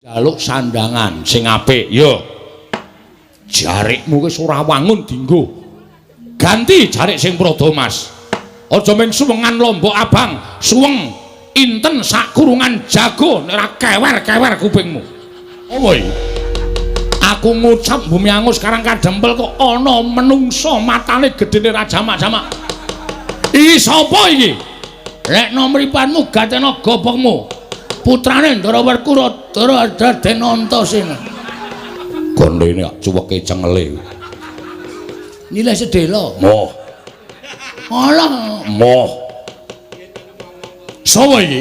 jaluk sandangan sing apik yo. Jarikmu wis ora wangun dienggo. Ganti jarik sing prada Mas. Aja mung suwengan lombok abang, suweng inten sak kurungan jago nek ora kewer-kewer kupingmu. Apa iki? Aku ngucap bumi angus sekarang kadempel kok ana menungso matane gedene ra jamak-jamak. Iki sapa iki? Lek nomripanmu gatena gobokmu. Putrane Ndara Werkura Dara Raden Antasena. Gondene cuweke cengele. Nilai sedela. Moh. Alah, moh. Sapa iki?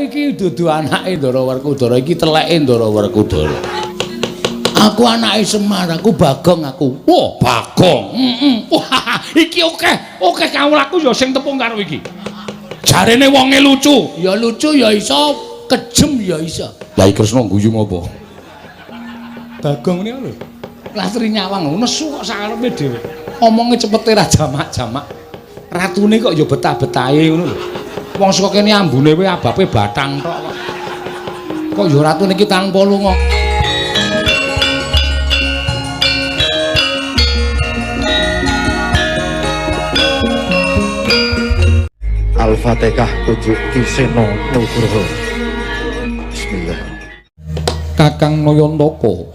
Iki dudu anake Ndara Werkudara, iki teleke Ndara Werkudara. Aku anake Semar, aku Bagong aku. Wah, Bagong. Wah, iki oke kawulaku ya sing tepung karo iki. Jarene wonge lucu. Ya lucu ya iso, kejem ya iso. Lah iki Kresna guyu apa? Bagong niku lho. Latri nyawang nesu kok sakarepe dhewe. Omonge cepete ra jamak-jamak. Ratune kok ya betah-betahe ngono lho. Wong saka kene ambune wae abape bathang tok kok. Kok ya ratune iki tanpa lunga. Al-Fatihah tujuh Kiseno Nugroho. Bismillah. Kakang Nayantaka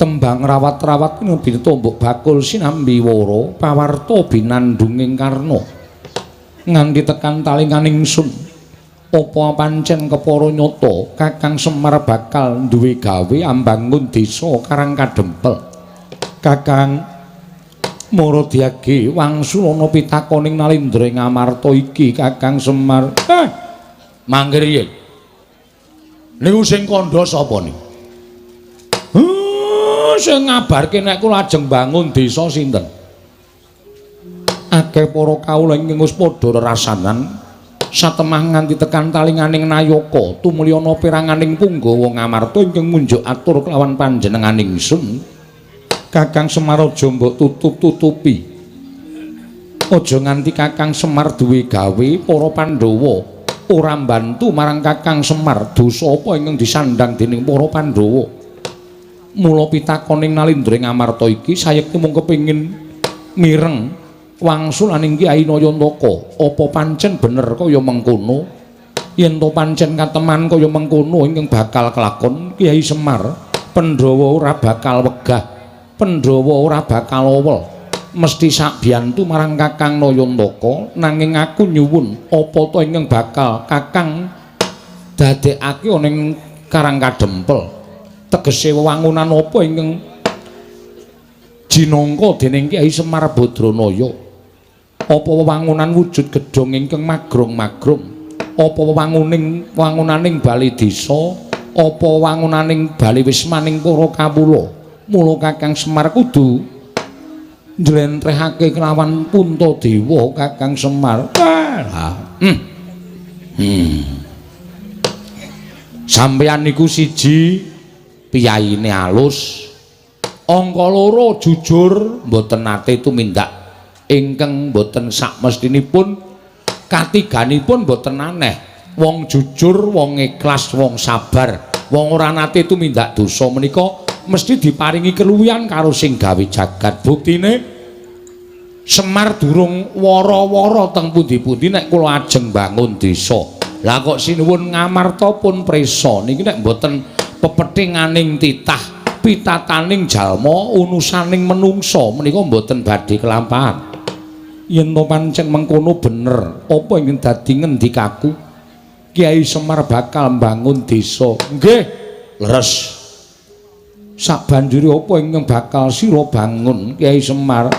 tembang rawat-rawat ngembine tombok bakul sinambi wara pawarta binandunging karna nganti tekan talinganing sun apa pancen kepara nyata Kakang Semar bakal duwe gawe ambangun desa Karang Kadempel. Kakang Maradyagi wangsulana pitakoning Nalindra ing Amarta iki Kakang Semar. Mangger yen niku sing kandha sapa niku? Sing ngabarke nek kula ajeng bangun desa sinten? Akeh para kawula ingkang wis padha rerasanan satemah nganti tekan talinganing Nayaka tumulyana piranganing Punggawa Ngamarta ingkang munjuk atur kelawan panjenenganing sun. Kakang Semar aja mbok tutup-tutupi. Aja nganti Kakang Semar duwe gawe para Pandhawa ora mbantu marang Kakang Semar dosa apa ingkang disandang dening para Pandhawa. Mula pitakoning Nalindra ing Amarta iki sayekti mung kepengin mireng wangsulaning Kyai Nayantaka apa pancen bener kaya mengkono. Yen to pancen kateman kaya mengkono ingkang bakal kelakon Kyai Semar Pandhawa ora bakal wegah, Pandhawa ora bakal owel, mesti sak biyantu marang Kakang Nayantaka. Nanging aku nyuwun apa to ingkang bakal Kakang dadekake ana ing Karang Kadempel. Tegese wewangunan apa ingkang jinangka dening Kyai Semar Badranaya? Apa wewangunan wujud gedhong ingkang magrong-magrong? Apa wewangunaning bali desa? Apa wewangunaning bali wismaning para kawula? Mula Kakang Semar kudu njlentrehake kelawan Puntadewa Kakang Semar. Sampeyan niku siji piyaine alus, angka loro jujur mboten nate tumindak ingkang mboten sakmestinipun, katiganipun mboten aneh. Wong jujur, wong ikhlas, wong sabar, wong ora nate tumindak dosa menika mesti diparingi keluwihan karo sing gawe jagat. Buktine Semar durung wara-wara teng pundi-pundi nek kula ajeng bangun desa. Lah kok sinuwun Ngamarta pun prisa niki nek mboten pepethinganing titah pitataning jalma unusaning menungsa menika mboten badhe kelampahan. Yen to pancen mengkono bener apa ingkang dadi ngendikaku Kyai Semar bakal mbangun desa. Nggih, leres. Sabanjure apa ingkang bakal sira bangun Kyai Semar?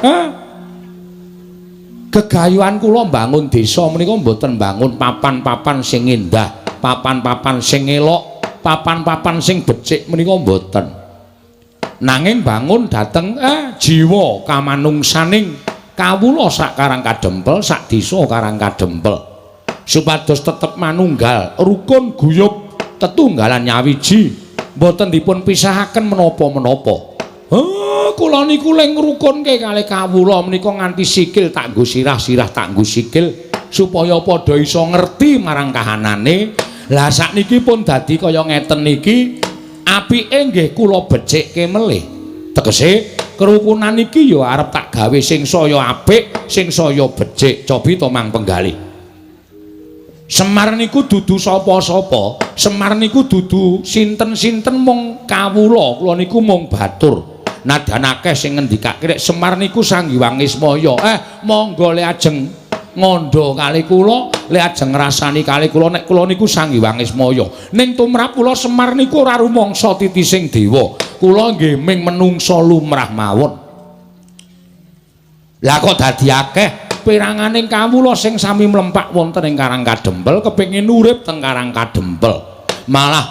Gegayuhan kula mbangun desa menika mboten mbangun papan-papan sing indah, papan-papan sing elok, papan-papan sing becik menika mboten. Nanging bangun dhateng jiwa kamanungsaning kawula sak Karang Kadempel, sak desa Karang Kadempel. Supados tetep manunggal, rukun guyub, tetunggalan nyawiji, mboten dipun pisahaken menapa-menapa. Kula niku leng ngrukunke kalih kawula menika nganti sikil tak nggo sirah-sirah tak nggo sikil supaya padha iso ngerti marang kahanane. Lah sakniki pun dadi kaya ngeten niki, apike nggih kula becikke melih. Tegese kerukunan iki ya arep tak gawe sing saya apik, sing saya becik. Cobi to Mang Penggalih. Semar niku dudu sapa-sapa, Semar niku dudu sinten-sinten mung kawula, kula niku mung batur. Nadyan akeh sing ngendikake nek Semar niku Sanghyang Ismaya. Monggo le ajeng ngondo kali kula, le ajeng ngrasani kali kula nek kula niku Sanghyang Ismaya. Ning tumrap kula Semar niku ora rumangsa titising dewa. Kula nggih ming menungsa lumrah mawon. Lah kok dadi akeh piranganing kawula sing sami mlempak wonten ing Karang Kadempel kepengin urip teng Karang Kadempel. Malah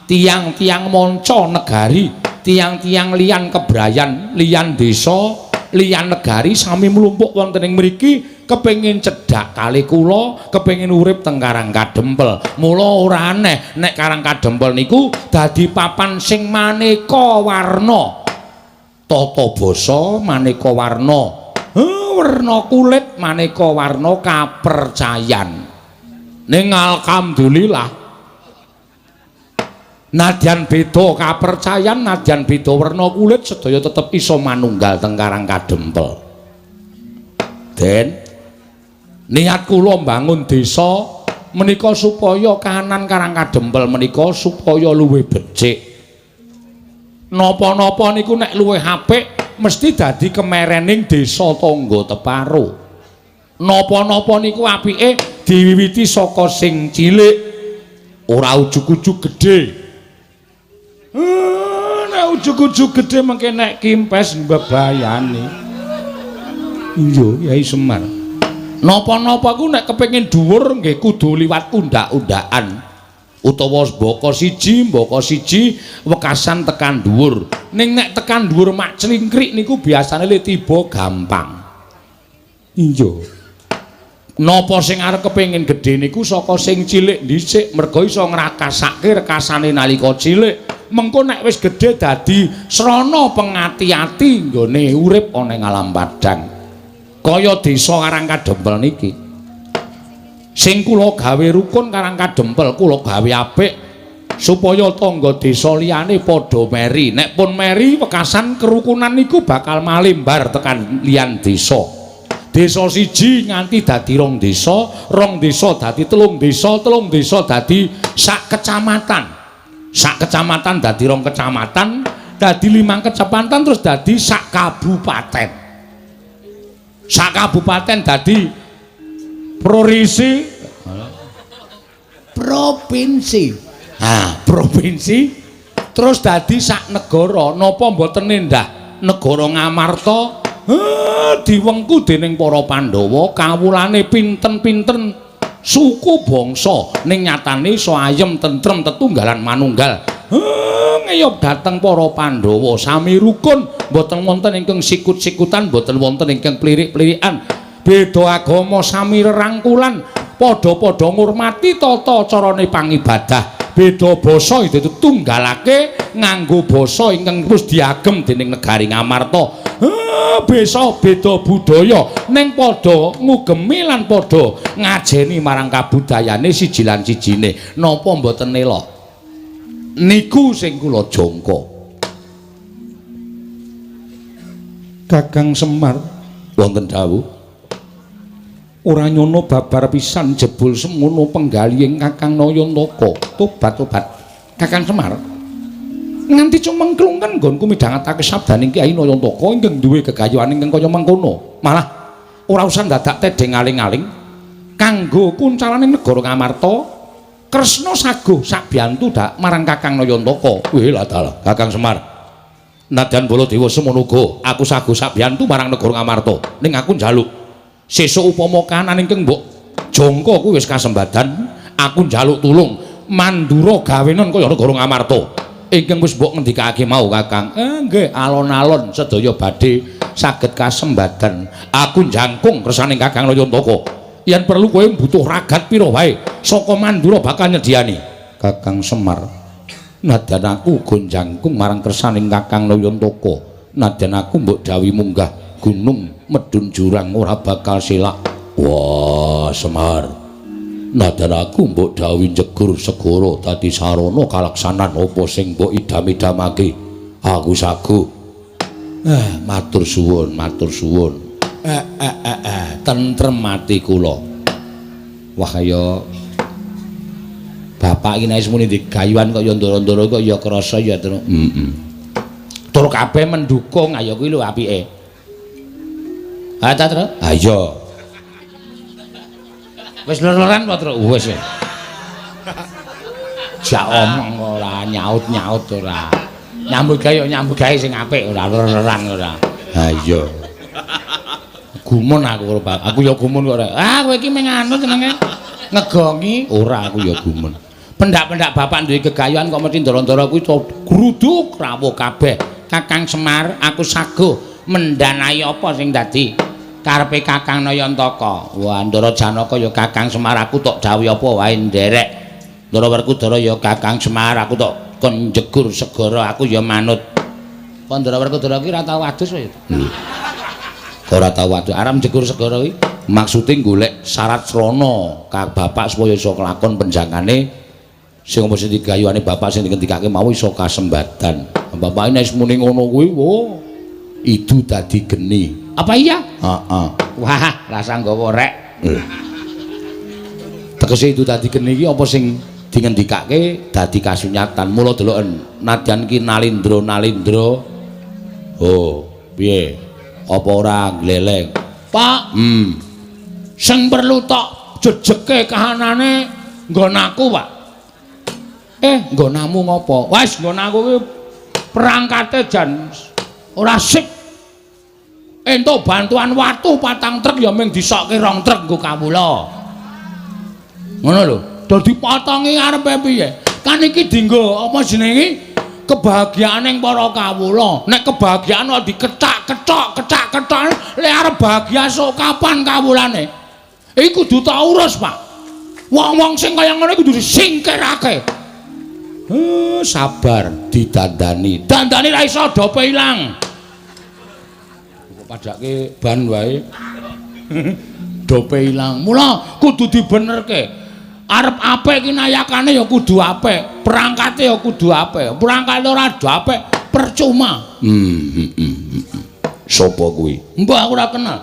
tiang-tiang manca negari, tiang-tiang liyan kebrayan, liyan desa, liyan negari sami mlumpuk wonten ing mriki kepengin cedhak kali kula, kepengin urip teng Karang Kadempel. Mula ora aneh nek Karang Kadempel niku dadi papan sing maneka warna. Tata basa maneka warna. Werna kulit maneka warna kapercayan. Ning alhamdulillah nadyan beda kapercayan, nadyan beda werna kulit sedaya tetep iso manunggal teng Karang Kadempel. Den niat kula mbangun desa menika supaya kahanan Karang Kadempel menika supaya luwih becik. Napa-napa niku nek luwih apik mesti dadi kemerening desa tangga teparo. Napa-napa niku apike diwiwiti saka sing cilik, ora ujug-ujug gedhe. Nek ujug-ujug gedhe mengke nek kimpes mbebayani. Iya, Kyai Semar. Napa-napa ku nek kepengin dhuwur nggih kudu liwat undak-undakan. Utawa mbaka siji wekasan tekan dhuwur. Ning nek tekan dhuwur mak clingkrik niku biasane le tiba gampang. Iya. Napa sing arep kepengin gedhe niku saka sing cilik dhisik merga iso ngrakasake rekasane nalika cilik. Mengko nek wis gedhe dadi srana pengati-ati nggone urip ana ing alam padang. Kaya desa Karang Kadempel niki. Sing kula gawe rukun Karang Kadempel kula gawe apik supaya tangga desa liyane padha meri. Nek pun meri wekasan kerukunan niku bakal malimbar tekan liyan desa. Desa siji nganti dadi rong desa dadi telung desa dadi sak kecamatan. Sak kecamatan dadi rong kecamatan, dadi 5 kecamatan terus dadi sak kabupaten. Sak kabupaten dadi provinsi. Provinsi terus dadi sak negara. Napa mboten endah negara Ngamarta diwengku dening para Pandhawa kawulane pinten-pinten suku bangsa ning nyatane iso ayem tentrem tetunggalan manunggal. Ngeyop dateng para Pandhawa sami rukun, mboten wonten ingkang sikut-sikutan, mboten wonten ingkang plirik-plirikan. Beda agama sami rerangkulan, padha-padha ngurmati tata carane pangibadah. Beda basa ditunggalake nganggo basa ingkang wis diagem dening negari Ngamarta. Beda budaya ning padha ngugemi lan padha ngajeni marang kabudayane siji lan sijine. Napa mboten elok? Niku sing kula jangka. Kakang Semar wonten dawuh ora nyono babar pisan jebul semono penggalihing Kakang Nayantaka. Tobat Kakang Semar nganti cumengklung kan nggonku midhangetake sabdaning Kyai Nayantaka ingkang duwe gegayuhan ingkang kaya mengkono. Malah ora usah dadak tedeng aling-aling kanggo kuncalaning negara Ngamarta. Kresna saguh sabiyantu dak marang Kakang Nayantaka. Weh lah dalah Kakang Semar. Nadyan Baladewa semono uga aku saguh sabiyantu marang negara Ngamarta. Ning aku njaluk sesuk upama kahanan ingkang mbok jangka kuwi wis kasembadan, aku njaluk tulung mandura gawenon kaya negara Ngamarta. Ingkang wis mbok ngendikake mau Kakang. Nggih, alon-alon sedaya badhe saged kasembadan. Aku njangkung kersaning Kakang Nayantaka. Yen perlu kowe butuh ragat pira wae, saka mandura bakal nyediani. Kakang Semar, nadyan aku uga njangkung marang kersaning Kakang Nayantaka. Nadyan aku mbok dawuhi munggah gunung medun jurang ora bakal silak. Wah, Semar. Nadan aku mbok dawuhi jegur segara dadi sarana kalaksanan apa sing mbok idam-idamake. Aku sagu. Matur suwun, matur suwun. Tentrem ati kula. Wah ya bapak iki nek muni digayuhan kok ya ndara-ndara kok ya krasa ya tur kabeh mendukung ayo kuwi lho apike. Ha ta terus? Ha iya. Wis lor-loran apa terus? Wis. Jak omong ora nyaut-nyaut ora. Nyambut gawe sing apik ora lor-loran ora. Ha iya. Gumun aku karo aku ya gumun kok ora. Kowe iki meng anu jenenge ngegongi ora aku ya gumun. Pendak-pendak bapak duwe gegayuhan kok mesti ndara-ndara kuwi gruduk rawuh kabeh. Kakang Semar aku saguh mendanai apa sing dadi karepe Kakang Nayantaka. Wah Ndara Janaka ya Kakang Semar aku tok dawuh apa wae nderek. Ndara Werkudara ya Kakang Semar aku tok kon jegur segara aku ya manut. Kok Ndara Werkudara ki ora tau adus wae. Ora tau adus arep jegur segara kuwi maksude golek syarat srana ka bapak supaya iso kelakon penjangane sing apa sing digayuhane bapak sing dikendikake mau iso kasembadan. Bapak nek muni ngono kuwi, wo itu dadi geni. Apa iya? Heeh. Wah, rasa nggawa rek. Tegese itu dadi geni iki apa sing dingendikake dadi kasunyatan. Mula deloken nadyan ki nalindra. Oh, piye? Apa ora gleleng? Pak, sing perlu tok jejeke kahanane nggon aku, Pak. Nggonamu ngopo? Wis nggon aku ki perangkate jan ora sip. Entuk bantuan watu 4 truk ya mung disokke 2 truk nggo kawula. Ngono lho. Dadi potongi arepe piye? Kan iki dienggo apa jenenge? Kebahagiaaning para kawula. Nek kebahagiaan kok diketak-ketok le arep bahagia sok kapan kawulane? Iku kudu tak urus, Pak. Wong-wong sing kaya ngono kudu disingkirake. Sabar didandani. Dandani ra iso dope ilang. Kok padake ban wae. Dope ilang. Mula kudu dibenerke. Arep apik ki nayakane ya kudu apik, perangkate ya kudu apik. Perangkate ora apik percuma. Sopo kuwi? Mbah aku ora kenal.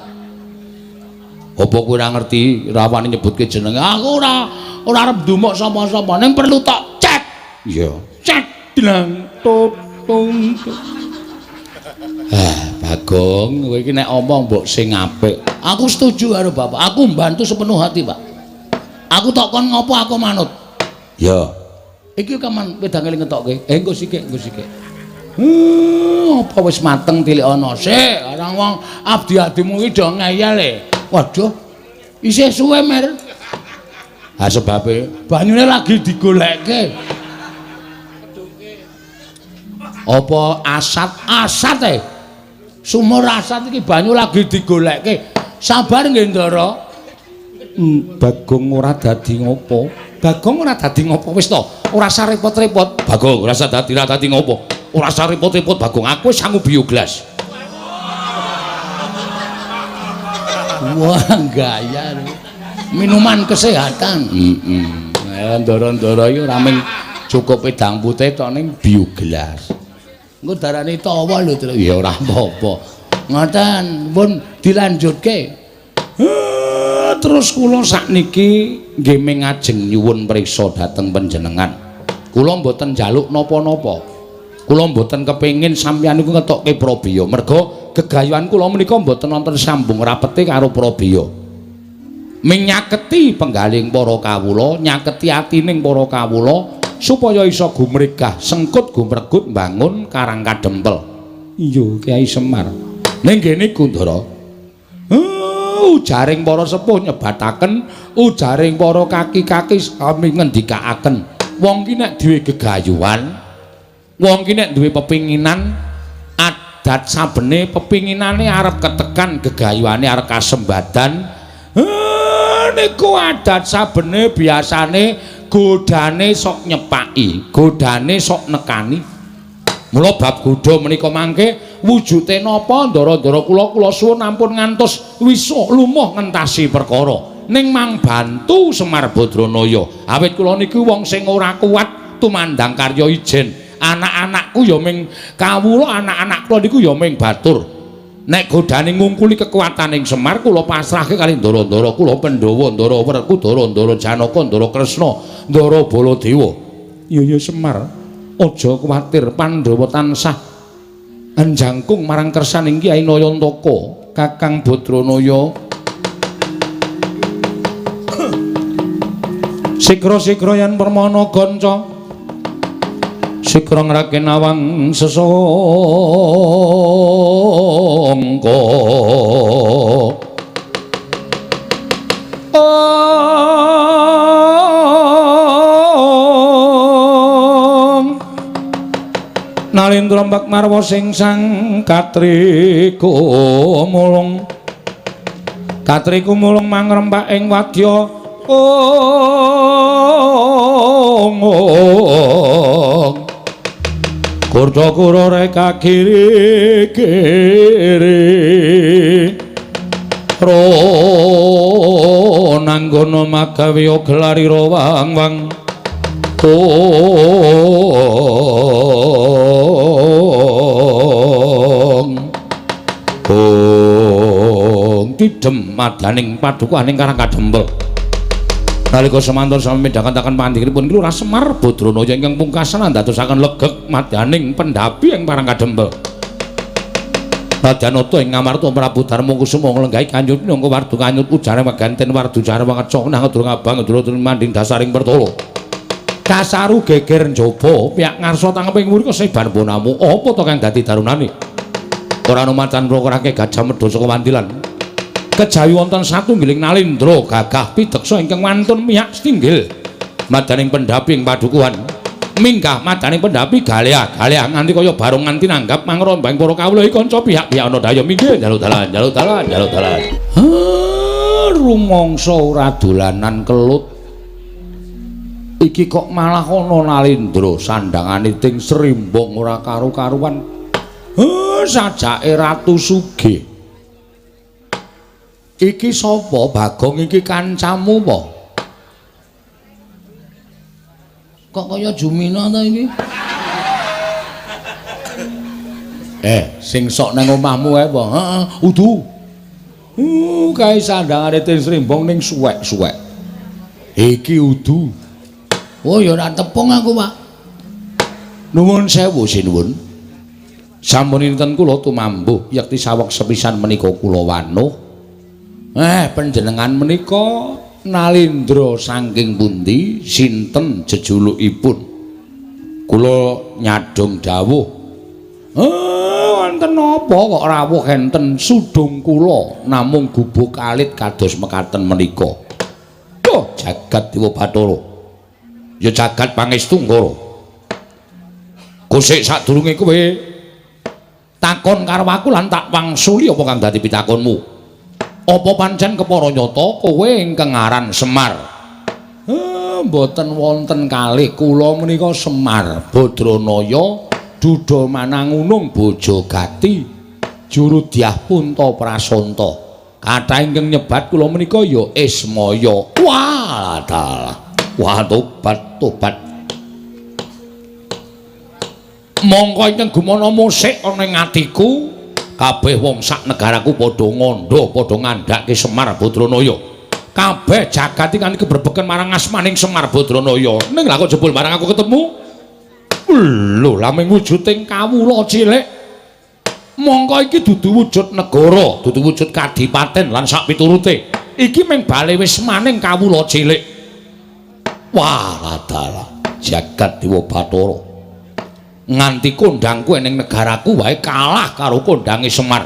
Apa kowe ora ngerti rawani nyebutke jenenge? Aku ora arep ndumuk sapa-sapa. Ning perlu tok cek. Iya. Cek dilang tung. Bagong, kowe iki nek omong mbok sing apik. Aku setuju karo Bapak. Aku mbantu sepenuh hati, Pak. Aku tok kon ngopo aku manut. Ya. Iki kaman wedange ngetokke. Engko sithik. Apa wis mateng tilik ana sik. Arang wong abdi-abdimu iki do ngeyel e. Waduh. Isih suwe mer. Ha sebabe banyune lagi digolekke. Apa asat sumur asat iki banyu lagi digolekke. Sabar nggih Ndara. Bagong ora dadi ngopo? Bagong ora dadi ngopo wis to? Ora usah repot-repot. Bagong ora usah dadi ngopo? Ora usah repot-repot Bagong. Aku wis sangu bioglas. Wah, gaya. Minuman kesehatan. Ndara-ndara iki ora mung cukup wedang putih tok ning bioglas. Engko darane tawa lho, Tru. Ya ora apa-apa. Ngoten, pun dilanjutke. Terus kula sakniki nggih mengajeng nyuwun priksa dhateng panjenengan. Kula mboten njaluk napa-napa. Kula mboten kepengin sampeyan niku ngetokke Prabeya. Merga gegayuhan kula menika mboten wonten sambung rapete karo Prabeya. Menyaketi penggaling para kawula, nyaketi atining para kawula supaya iso gumregah sengkut gumregut mbangun Karang Kadempel. Iya, Kyai Semar. Ning kene Ndara. Ujaring para sepuh nyebataken, ujaring para kaki-kaki sami ngendikaaken. Wong ki nek duwe gegayuhan, wong ki nek duwe pepinginan, adat sabene pepinginane arep ketekan, gegayuhane arep kasembadan. Niku adat sabene biasane godane sok nyepaki, godane sok nekani. Mula bab godha menika mangke wujude napa Ndara-ndara kula suwun ampun ngantos wisa lumuh ngentasi perkara. ning mang bantu Semar Badranaya. Awit kula niku wong sing ora kuat tumandang karya ijen. Anak-anakku ya ming kawula, anak-anak kula niku ya ming batur. Nek godane ngungkuli kekuataning Semar kula pasrahke kali Ndara-ndara kula Pandhawa, Ndara Werkudara, Ndara Janaka, Ndara Kresna, Ndara Baladewa. Ya Semar, aja kuwatir Pandhawa tansah anjangkung marang kersaning Kyai Nayantaka, Kakang Badranaya. Sikra-sikra yen permana ganca sikra ngraken awang sesangka Nalindra mbak marwa sing sang katriku mulung mangrembak ing wadya Kurda kura reka kiri ro nanggono magawi gelari rawang wang tidem madaning padukaning Karang Kadempel. Nalika semanten sami midhangetaken pandhiripun Lurah Semar Badranaya ingkang pungkasan ndadosaken legek madaning pendhapi ing Karang Kadempel. Radyanata ing ngamarta Prabu Darmakusuma nglenggahi kanjut minangka wardu kanyut ujare meganten wardu jare wangeca nang durung abang durung manding dasaring pertolo. Kasaru geger njaba piyak ngarsa tangeping mriko seban bonamu apa to kang dadi darunane? Ora ana macan prokorake gajah medha saka wandilan. Kejawi wonten satunggiling nalindra gagah pideksa ingkang wantun miyak stinggil madaning pendhapi ing padukuhan minggah madaning pendhapi galea nganti kaya barung nganti nanggap mangrombang para kawula kanca pihak-pihak ana daya minggih njaluk dalan rumangsa ora dolanan kelut iki kok malah ana nalindra sandhangane ting Srimbang ora karu-karuan sajake Ratu Sugih. Iki sapa Bagong iki kancamu apa? Kok kaya Jumina ta iki? Sing sok nang omahmu ae apa? Heeh, udu. Kae sandhangane Ting Srimbang ning suwek-suwek. Iki udu. Oh ya ora tepung aku, Pak. Nuwun sewu sinuwun. Sampun dinten kula tumambuh yekti saweg sepisan menika kula wanuh. Panjenengan menika nalindra saking pundi sinten jejulukipun kula nyadong dawuh wonten apa kok rawuh enten sudung kula namung gubuk alit kados mekaten menika jagat Dewa Bathara ya jagat pangestu Nggara kosek sadurunge kowe takon karo aku lan tak wangsuli apa kang dadi pitakonmu. Apa pancen kepara nyata kowe ingkang aran Semar? Mboten wonten kalih kula menika Semar Badranaya Dudha Manangunung Bojogati Juru Dyah Punta Prasanta. Kathah ingkang nyebat kula menika ya Ismaya. Wah tobat. Mongko ingkang gumana musik ana ing atiku kabeh wong sak negaraku padha ngandha padha ngandhake Semar Badranaya. Kabeh jagat iki kan keberbeken marang asmaning Semar Badranaya. Ning lha kok jebul marang aku ketemu? Lho, lha mung wujuding kawula cilik. Mongko iki dudu wujud negara, dudu wujud kadipaten lan sak piturute. Iki mung bale wis maning kawula cilik. Wah, dalah jagat Dewa Bathara. Nganti kondangku ning negaraku wae kalah karo kondange Semar.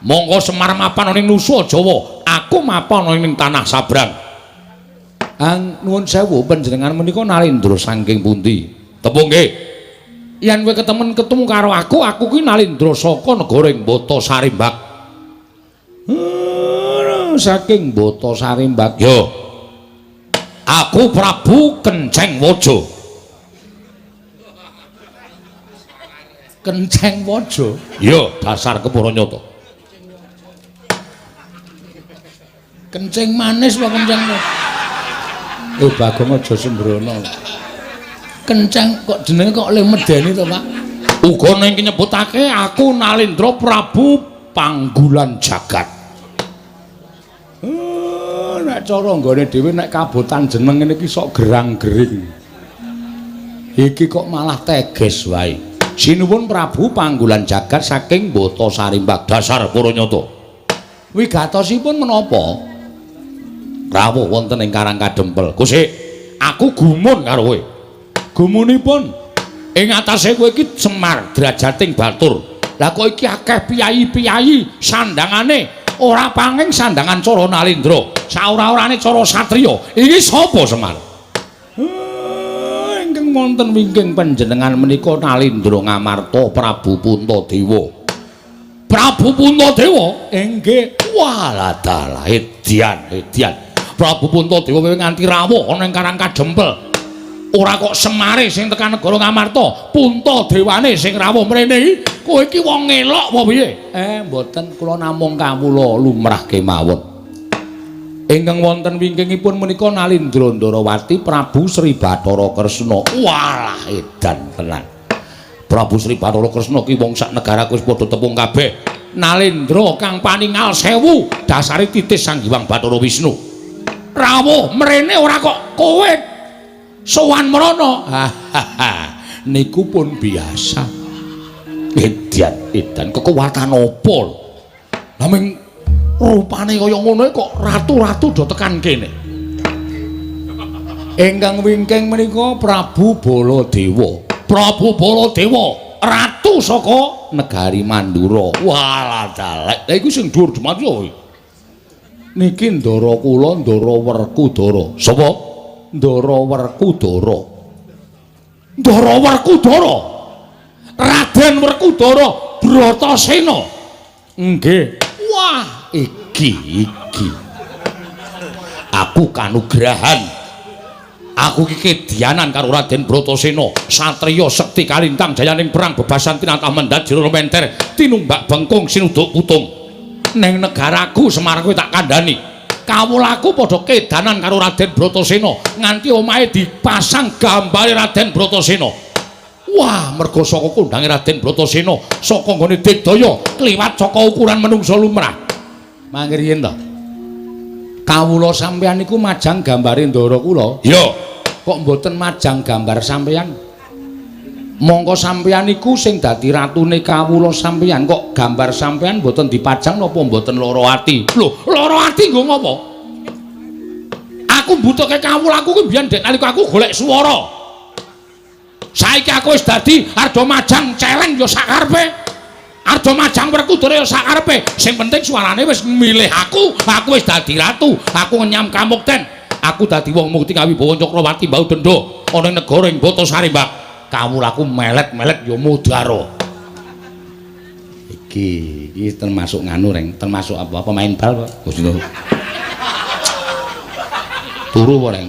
Monggo Semar mapan ning Nusa Jawa, aku mapan ning tanah Sabrang. Nuwun sewu panjenengan menika nalindra saking pundi? Tepung nggih. Yen kowe ketemu karo aku kuwi nalindra saka negara ing Bata Sarimbak. Saking Bata Sarimbak. Yo. Aku Prabu Kenceng Waja. Kenceng Waja. Ya, dasar kepara nyata. Kencing manis apa kencing? Bagong aja sembrono. Kenceng kok jenenge kok le medeni to, Pak? Uga ning nyebutake aku Nalindra Prabu Panggulan Jagat. Nek cara nggone dhewe nek kabotan jeneng ngene iki sok gerang-gering. Iki kok malah teges wae. Sinuwun Prabu Panggulan Jagat saking Bata Sarimbak dasar Puranyata. Wigatosipun menapa? Rawuh wonten ing Karang Kadempel. Gusti, aku gumun karo kowe. Gumunipun ing atase kowe iki Semar Drajating Batur. Lah kok iki akeh piyai-piyai sandangane ora panging sandangan cara Nalindra. Saora-orane cara satriya. Iki sapa Semar? Ingkang wonten wingking panjenengan menika Nalindra Ngamarta Prabu Puntadewa. Prabu Puntadewa? Inggih. Waladala edian. Prabu Puntadewa nganti rawuh ana ing Karang Kadempel. Ora kok Semare sing tekan negara Ngamarta, Puntadewane sing rawuh mrene. Kowe iki wong elok apa piye? Mboten, kula namung kawula lumrah kemawon. Ingkang wonten wingkingipun menika Nalindra Ndarawati Prabu Sri Bathara Kresna. Walah edan tenan. Prabu Sri Bathara Kresna ki wong sak negaraku wis padha tepung kabeh. Nalindra kang paningal 1000 dasare titis Sang Hyang Bathara Wisnu. Rawuh mrene ora kok kowe sowan mrono. Niku pun biasa. Edan kekuatan apa? Lah ming rupane kaya ngono kok ratu-ratu do tekan kene. Ingkang wingking menika Prabu Baladewa. Prabu Baladewa ratu saka negari Mandura. Walah dalek. Lah iku sing dhuwur demat yo. Niki Ndara kula Ndara Werkudara. Sapa? Ndara Werkudara. Ndara Werkudara. Raden Werkudara Bratasena. Nggih. Wah, iki. Aku kanugrahan. Aku iki kedhianan karo Raden Bratasena, satriya sekti kalintang jayaning perang bebasan tinatah mendhat jero menter tinumbak bengkung sinuduk putung. Neng negaraku Semar kowe tak kandhani. Kawulaku padha kedanan karo Raden Bratasena nganti omahe dipasang gambare Raden Bratasena. Wah, merga saka kondange Raden Bratasena saka nggone Digdaya kliwat saka ukuran menungsa lumrah. Mangke riyen to. Kawula sampeyan niku majang gambare ndara kula. Iya. Kok mboten majang gambar sampeyan? Mongko sampeyan iku sing dadi ratune kawula sampeyan, kok gambar sampeyan mboten dipajang napa mboten lara ati? Lho, lara ati nggo ngopo? Aku mbutuhke kawulaku kuwi biyen dek nalika aku golek swara. Saiki aku wis dadi arda majang celeng ya sakarepe. Arda majang Werkudara ya sakarepe. Sing penting suarane wis milih aku wis dadi ratu. Aku ngenyam kamukten. Aku dadi wong mukti kawibawa Cakrawati Mbau Denda ana ing negara ing Bata Sarimbak. Kawulaku melet-melet ya mudhara. Iki termasuk nganu reng, termasuk apa pemain bal Pak. Gusti. Turu apa reng?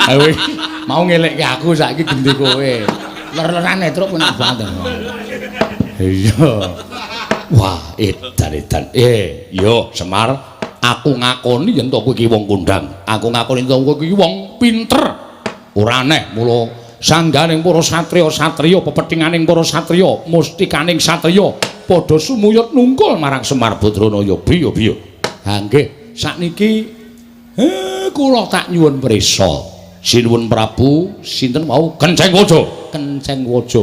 Ayo mau ngelekke aku saiki gendhe kowe. Ler-lerane truk penak banget. Iya. Wah, edan-edan. Yo Semar, aku ngakoni yen to kowe iki wong kondang. Aku ngakoni to kowe iki wong pinter. Ora aneh mula sangganing para satriya-satriya pepethinganing para satriya mustikaning satriya padha sumuyut nungkul marang Semar Badranaya. Biya-biya. Ha nggih, sakniki kula tak nyuwun prisa. Sinuwun Prabu sinten wau? Kenceng Waja.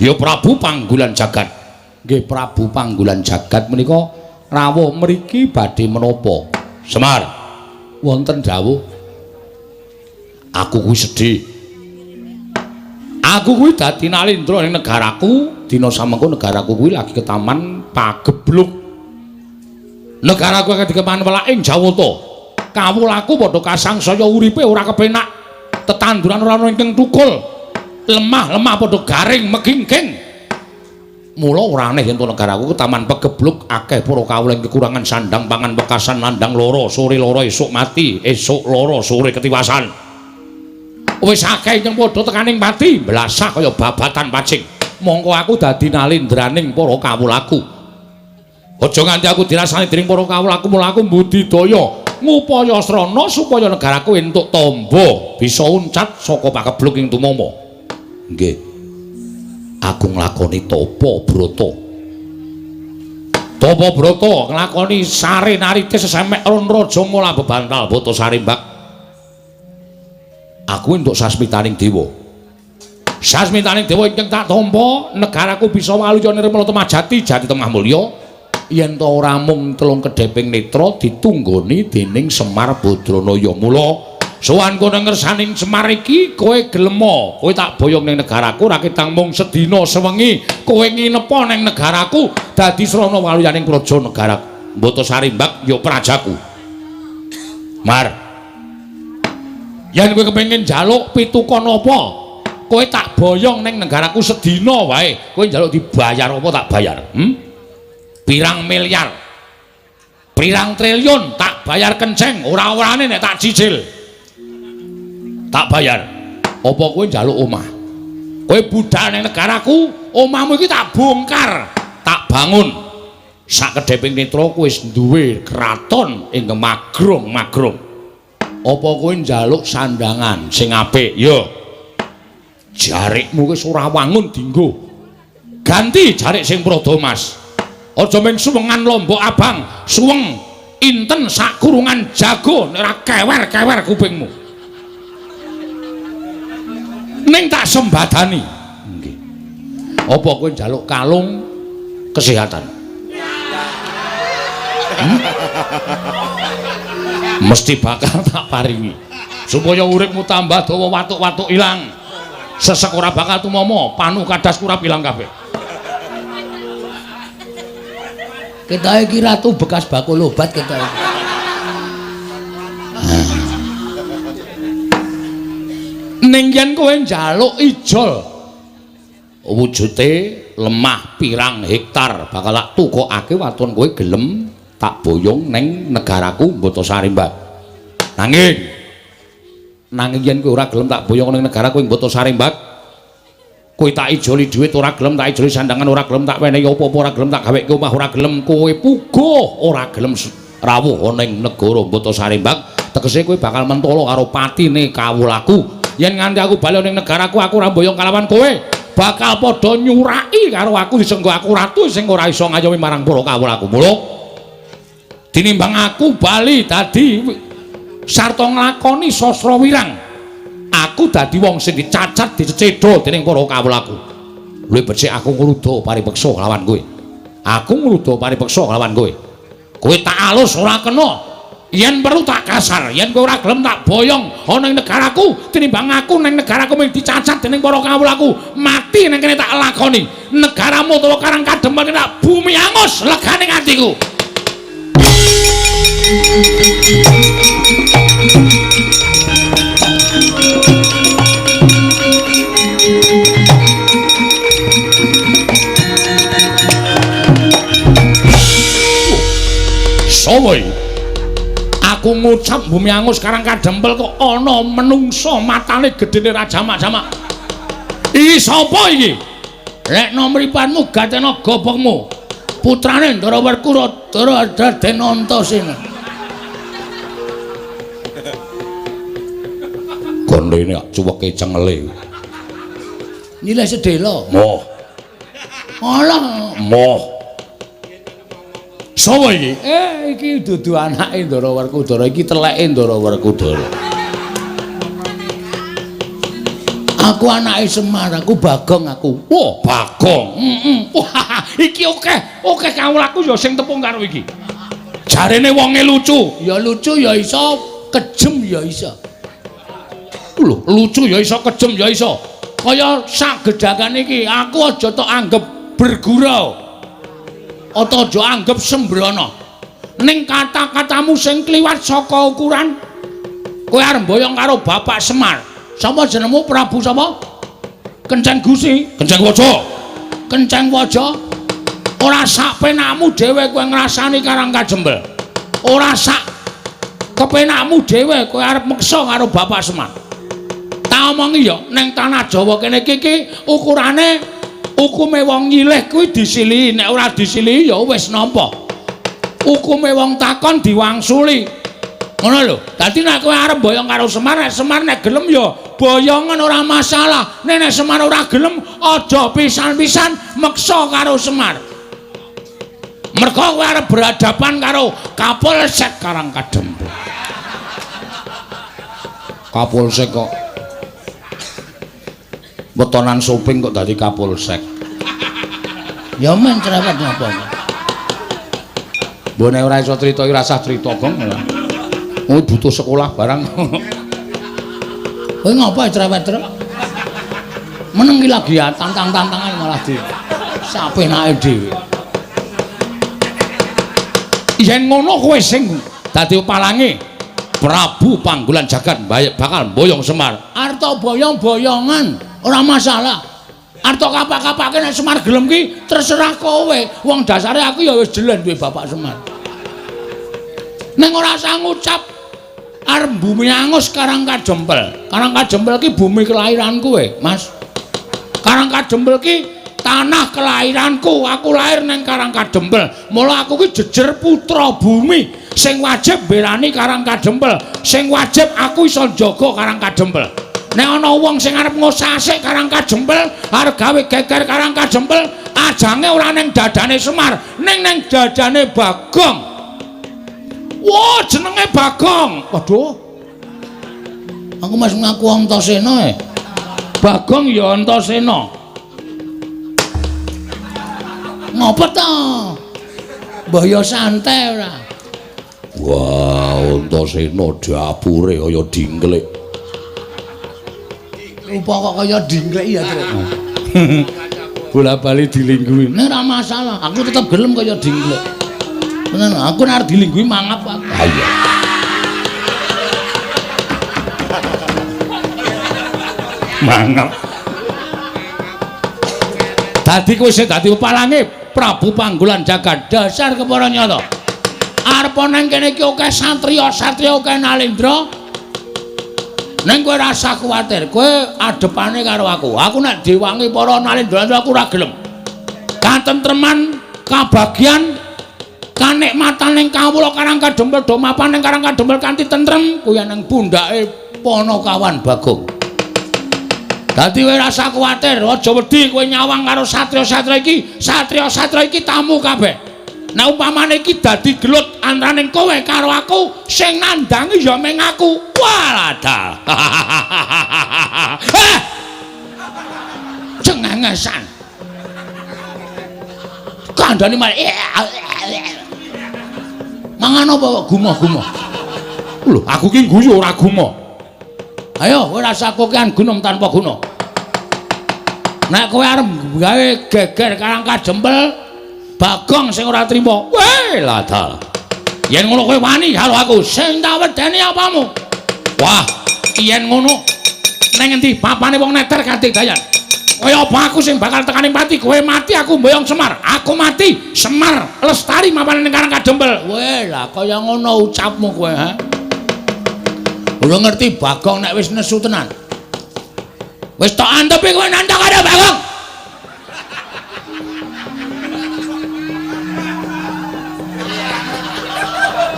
Ya Prabu Panggulan Jagat. Nggih Prabu Panggulan Jagat menika rawuh mriki badhe menapa? Semar wonten dawuh. Aku kuwi sedih. Aku kuwi dadi Nalindra ning negaraku, dina samengko negaraku kuwi lagi ketaman pagebluk. Negaraku lagi dikeman welaking Jawata. Kawulaku padha kasangsaya uripe ora kepenak. Tetanduran ora ana ingkang tukul. Lemah-lemah padha garing megingking. Mula ora aneh yen to negaraku ketaman pagebluk akeh para kawula kekurangan sandang pangan bekasan landang lara, sore lara esuk mati, esuk lara sore ketiwasan. Wis akeh yang padha tekaning pati blasah kaya babatan pacing. Mongko aku dadi nalindraning para kawulaku. Aja nganti aku dirasani dening para kawulaku mula aku mbudidaya ngupaya srana supaya negaraku entuk tamba bisa uncat saka pakebluk ing tumama. Nggih. Aku nglakoni tapa brata. Tapa brata nglakoni sare narite sesemek ron raja mula bebantal boto sarimbak. Aku entuk sasmitaning dewa. Sasmitaning dewa ingkang tak tampa negaraku bisa waluya nirmala temajati jati temah mulya. Yen ta ora mung telung kedheping netra ditunggoni dening Semar Badranaya. Mula sowan kono ngersaning Semar iki kowe gelem kowe tak boyong ning negaraku ra ketang mung sedina sewengi kowe nginepa ning negaraku dadi srana waluyaning praja negara Mbata Sarimbak ya prajaku. Mar yen kowe kepengin njaluk pituko napa kowe tak boyong ning negaraku sedina wae kowe njaluk dibayar apa tak bayar? Pirang miliar, pirang triliun tak bayar kenceng, ora-orane nek tak cicil. Tak bayar. Apa kowe njaluk omah? Kowe budal ning negaraku, omahmu iki tak bongkar, tak bangun. Sak kedheping netra kowe wis duwe kraton ing Magrong. Apa kowe njaluk sandangan sing apik? Ya. Jarikmu wis ora wangun dienggo. Ganti jarik sing prada Mas. Aja mung suwengan lombok abang, suweng inten sak kurungan jago nek ora kewer-kewer kupingmu. Ning tak sembadani. Nggih. Apa kowe njaluk kalung kesehatan? Mesti bakal tak paringi. Supaya uripmu tambah dawa watuk-watuk ilang. Sesek ora bakal tumama, panu kadas kurap ilang kabeh. Kita iki ratu bekas bakul obat kita iki. Ning yen kowe njaluk ijol wujude lemah pirang hektar bakal tak tukokake waton kowe gelem tak boyong ning negaraku Mbata Sarimbak. Nanging yen kowe ora gelem tak boyong ning negaraku Mbata Sarimbak, kowe tak ijoli dhuwit ora gelem, tak ijoli sandangan ora gelem, tak wenehi apa-apa ora gelem, tak gaweke omah ora gelem, kowe puguh ora gelem rawuh ning negara Mbata Sarimbak, tegese kowe bakal mentolo karo patine kawulaku. Yen nganti aku bali ning negaraku aku ora mboyong kalawan kowe, bakal padha nyuraki karo aku disenggo aku ratu sing ora iso ngayomi marang para kawulaku. Mula tinimbang aku bali dadi sarta nglakoni sastra wirang, aku dadi wong sing dicacat dicecedha dening para kawulaku. Luwih becik aku ngruda paripeksa lawan kowe. Aku ngruda paripeksa lawan kowe. Kowe tak alus ora kena. Yen perlu tak kasar, yen kowe ora gelem tak boyong ana ing negaraku, tinimbang aku ning negaraku mung dicacat dening para kawulaku, mati ning kene tak lakoni. Negaramu utawa Karang Kadempel tak bumi angus legane atiku. Sowoy, aku ngucap bumi angus Karang Kadempel kok ana menungso matane gedene rajamak-jamak. Iki sapa iki? Lek nomripanmu gatena gobokmu. Putrane Ndara Werkura Dara Raden Antasena. Gondene cuweke cengele. Nilai sedela. Moh. Alah, moh. Sapa iki? Iki dudu anake Ndara Werkudara, iki teleke Ndara Werkudara. Aku anake Semar, aku Bagong aku. Wah, Bagong. Wah, iki oke kawulaku ya sing tepung karo iki. Jarene wonge lucu ya iso, kejem ya iso. Lho, lucu ya iso, kejem ya iso. Kaya sak gedhakan iki, aku aja tok anggap bergurau. Ata aja anggap sembrono. Ning kata-katamu sing kliwat saka ukuran, kowe arep mboyong karo Bapak Semar. Sapa jenengmu? Prabu sapa? Kenceng Gusi, Kenceng Waja. Kenceng Waja. Ora sak penakmu dhewe kowe ngrasani Karang Kadempel. Ora sak kepenakmu dhewe kowe arep meksa karo Bapak Semar. Tak omongi ya, ning tanah Jawa kene iki ukurane hukume wong nyilih kuwi disilihi, nek ora disilihi ya wis nampa. Hukume wong takon diwangsuli. Ngono lho. Dadi nek kowe arep boyong karo Semar, nek Semar nek gelem ya boyongan ora masalah. Nek Semar ora gelem aja pisan-pisan meksa karo Semar. Mergo kowe arep berhadapan karo Kapolsek Karangkadempel. Kapolsek kok wetonan Soping kok dadi Kapolsek. Ya men cerewet napa. Mbone ora iso crita iki rasah crita, Gong. Oh butuh sekolah barang. Kowe ngapa cerewet terus? Meneng iki lagi ya tantang-tantangan malah di sapenake dhewe. Yen ngono kowe sing dadi palange Prabu Panggulan Jagat bakal boyong Semar. Arto boyong-boyongan ora masalah. Arto kapak-kapake nek Semar gelem ki terserah kowe. Wong dasare aku ya wis jelen duwe Bapak Semar. Ning ora usah ngucap arep bumi angus Karangkadempel. Karangkadempel ki bumi kelahiran kowe, Mas. Karangkadempel ki tanah kelahiranku. Aku lahir ning Karangkadempel. Mula aku ki jejer putra bumi sing wajib mbelani Karangkadempel. Sing wajib aku iso njaga Karangkadempel. Nek ana wong sing arep ngosasik Karangkadempel, arep gawe geger Karangkadempel, ajange ora ning dadane Semar, ning dadane Bagong. Wah, jenenge Bagong. Waduh. Aku masih ngaku Antasena. Bagong ya Antasena. Ngopo to? Mbah ya santai ora. Wah, Antasena dapure kaya dingklik. Rupa kok kaya dingklek ya, Tru. Bola-bali dilingguhi. Nek ora masalah, aku tetep gelem kaya dingklek. Tenan, aku nek arep dilingguhi mangap aku. Ha iya. Mangap. Dadi kowe sing dadi palange Prabu Panggulan Jagat dasar kepara nyata. Arep nang kene iki akeh satriya-satriya akeh Nalendra. Neng kowe rasa kuwatir, kowe adepane karo aku. Aku nek diwangi para Nalendra aku ora gelem. Katentreman, kabagian, kanikmatan ning kawula Karangkadempel do mapan ning Karangkadempel kanthi tentrem kuwi nang pundhake Panakawan Bagong. Dadi kowe rasa kuwatir, aja wedi kowe nyawang karo satriya-satriya iki. Satriya-satriya iki tamu kabeh. Nah umpamane iki dadi gelut antaraning kowe karo aku, sing nandangi ya meng aku. Waladal. Cengengesan. Kandhane malah mangan apa kok gumoh-gumoh. Lho, aku ki guyu ora gumoh. Ayo kowe rasa kokean gunung tanpa guna. Nek kowe arep gawe geger Karangkadempel, Bagong sing ora trima. Weh, ladal. Yen ngono kowe wani karo aku, sing tak wedeni apamu? Wah, yen ngono nang endi papane wong neter kanthi dayan. Kaya apa aku sing bakal tekani mati? Kowe mati aku mboyong Semar. Aku mati Semar lestari mapane ning Karangkadempel. Weh, lah kaya ngono ucapmu kowe, ha? Ora ngerti Bagong nek wis nesu tenan. Wis tok antepi kowe nandhang karo Bagong.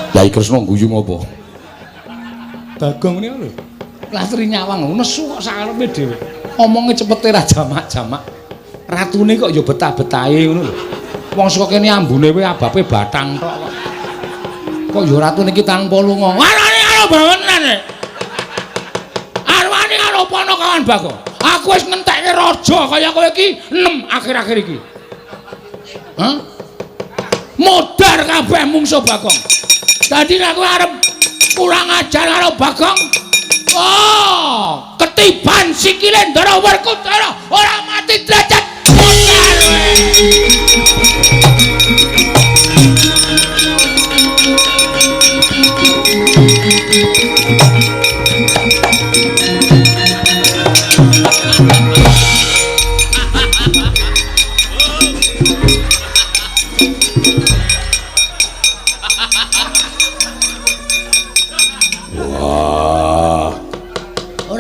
Kyai Kresna guyu ngopo? Bagong niku lho. Latri nyawang nesu kok sakarepe dhewe. Omonge cepete ra jamak-jamak. Ratune kok ya betah-betahe ngono lho. Wong saka kene ambune wae abape bathang tok kok. Kok ya ratune iki tanpa lunga. Warane karo bawenan. Arwani karo Panakawan Bagong. Aku wis ngentekke raja kaya kowe iki 6 akhir-akhir iki. Hah? Modar kabeh mungsuh Bagong. Dadi nek kowe arep kurang ajar karo Bagong, oh, ketiban sikile Ndara Werkudara ora mati derajat modar.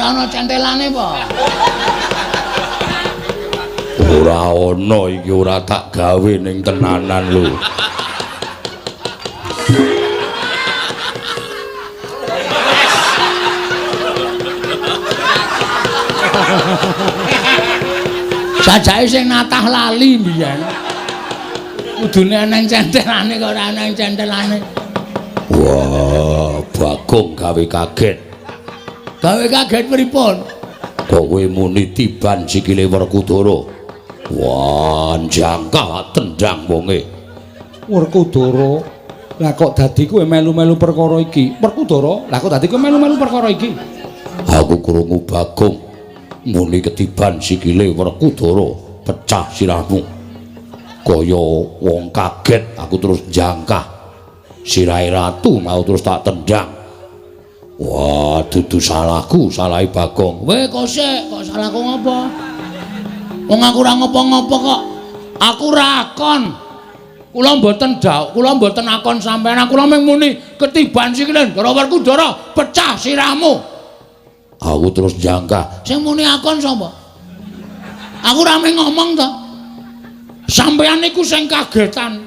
Ana centelane apa? Ora ana iki ora tak gawe ning tenanan lho. Sajake sing natah lali mbiyen. Kudune ana centelane kok ora ana centelane. Wah, Bagong gawe kaget. Gawe kaget pripun? Kok kowe muni tiban sikile Werkudara. Wah, jangka tendang wonge. Werkudara, lah kok dadi kowe melu-melu perkara iki? Werkudara, lah kok dadi kowe melu-melu perkara iki? Aku krungu Bagong muni ketiban sikile Werkudara, pecah sirahmu. Kaya wong kaget, aku terus jangkah. Sirahe ratu mau terus tak tendang. Wah, dudu salahku, salahe Bagong. Weh, kok salahku ngopo? Wong aku ora ngopo-ngopo kok. Aku ora akon. Kula mboten akon sampean. Kula mung muni ketiban sikile Ndara Werkudara, pecah sirahmu. Aku terus jangkah. Sing muni akon sapa? Aku ora mung ngomong to. Sampeyan niku sing kagetan.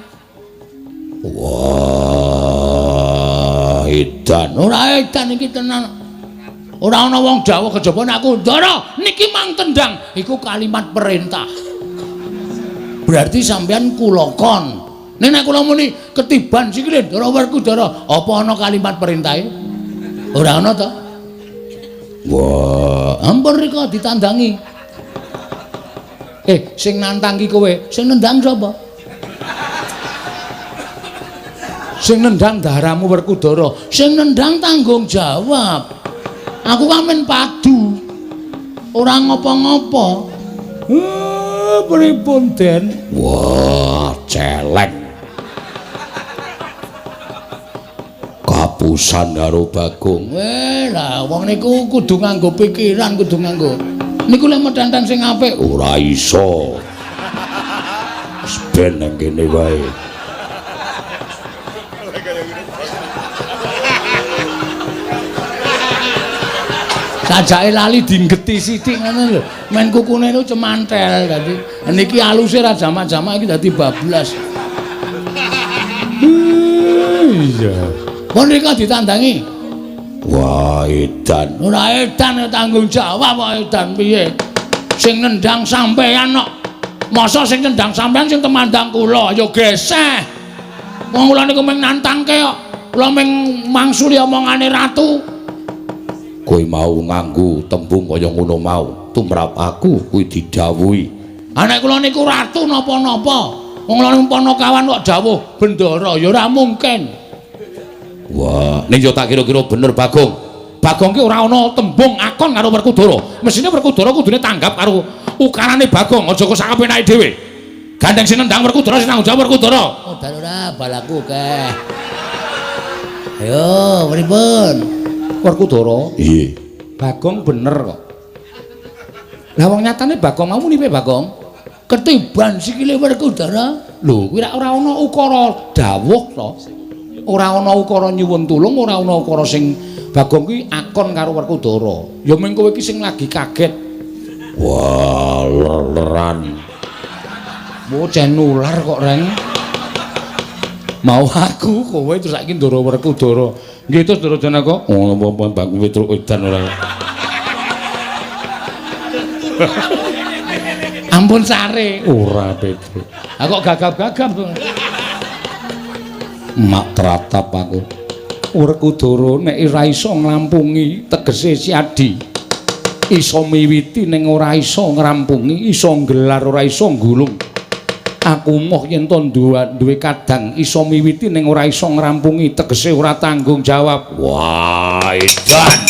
Wah, edan. Ora edan iki tenan. Ora ana wong Jawa kejaba nek aku Ndara niki mang tendang. Iku kalimat perintah. Berarti sampeyan kula kon. Nek kula muni ketiban sikile Ndara Werkudara, apa ana kalimat perintahe? Ora ana to? Wah, ampun rika ditandangi. Sing nantang ki kowe, sing nendang sapa? Sing nendang daramu Werkudara, sing nendang tanggung jawab. Aku kamen padu. Ora ngopo-ngopo. Pripun Den? Wah, celeng. Kapusan karo Bagong. Lah wong niku kudu nganggo pikiran, kudu nganggo. Niku lek medhantan sing apik ora iso. Wis ben nang kene wae. Sajake lali dinggeti sithik ngono lho. Men kukune niku cemantel dadi. Niki aluse ra jamak-jamak iki dadi bablas. Iya. Pun rika ditandangi. Wah, edan. Ora edan tanggung jawab kok edan piye? Sing nendang sampeyan kok. Masa sing nendang sampeyan sing temandang kula ya geseh. Wong kula niku mung nantangke kok. Kula mung mangsuli omongane ratu. Kowe mau nganggo tembung kaya ngono mau, tumrap aku kuwi didhawuhi. Anak kula niku ratu napa-napa. Wong kula niku Panakawan kok dawuh bendara ya ora mungkin. Wah, ning yo tak kira-kira bener Bagong. Bagong ki ora ana tembung akon karo Werkudara. Mesine Werkudara kudune tanggap karo ukarane Bagong, aja kok sak kepenake dhewe. Gandeng sing nendang Werkudara sing tanggung jawab Werkudara. Oh, dan ora balaku keh. Ayo, pripun? Werkudara? Iya. Bagong bener kok. Lah wong nyatane Bagong mau muni piye Bagong? Ketiban sikile Werkudara. Lho, kuwi ora ana ukara dawuh to. Ora ana ukara nyuwun tulung, ora ana ukara sing Bagong kuwi akon karo Werkudara. Ya mung kowe iki sing lagi kaget. Wah, leran. Bocah nular kok, Reng. Mau aku kowe terus saiki Ndara Werkudara. Nggih terus Ndara Janaka. Oh, apa Bagong Petruk edan ora. Ampun sare. Ora Petruk. Ah kok gagap-gagap to. Mak teratap aku. Werkudara nek ora iso ngrampungi tegese siadi. Iso miwiti ning ora iso ngrampungi, iso nggelar ora iso nggulung. Aku moh yen to duwe kadang iso miwiti ning ora iso ngrampungi, tegese ora tanggung jawab. Wah, edan.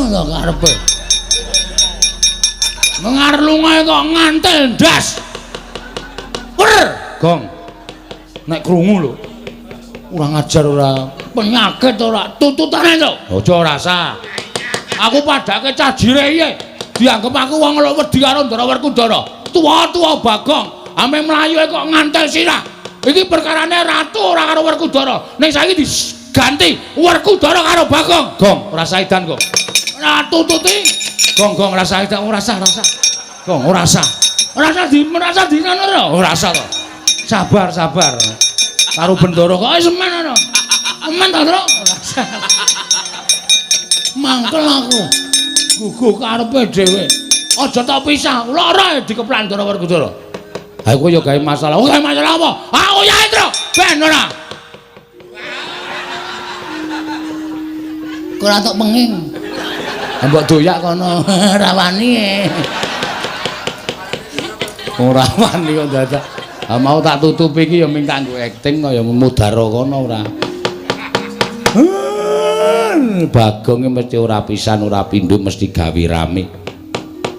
Karepe mengar lungae kok ngantel ndas. Wer, Gong. Nek krungu lho. Ora ngajar ora, penyakit ora, tututane to. Aja rasa. Aku padake cah jireye. Dianggep aku wong lho wedi karo Ndara Werkudara. Tua-tua Bagong, ame mlayu kok ngantel sirah. Iki perkarane ratu ora karo Werkudara. Ning saiki diganti Werkudara karo Bagong. Gong, rasa edan kok. Nah tututi Gong rasa itu rasa Gong rasa merasa di ngono lho. Ora usah to. Sabar. Karo Bendoro kok semen ngono. Semen to, Tru. Mangkel aku. Gugu karepe dhewe. Aja tak pisah. Lara dikeplan Ndara Werkudara. Ha kowe ya gawe masalah. Gawe masalah apa? Aku ya, Tru. Ben ora. Kok ora tok penging. Mbok doyak kono rawani. Ora wani kok dadak. Mau tak tutupi iki ya ming kanggo akting kaya mudhara kono ora. Bagong mesti ora pisan ora pindho mesti gawe rame.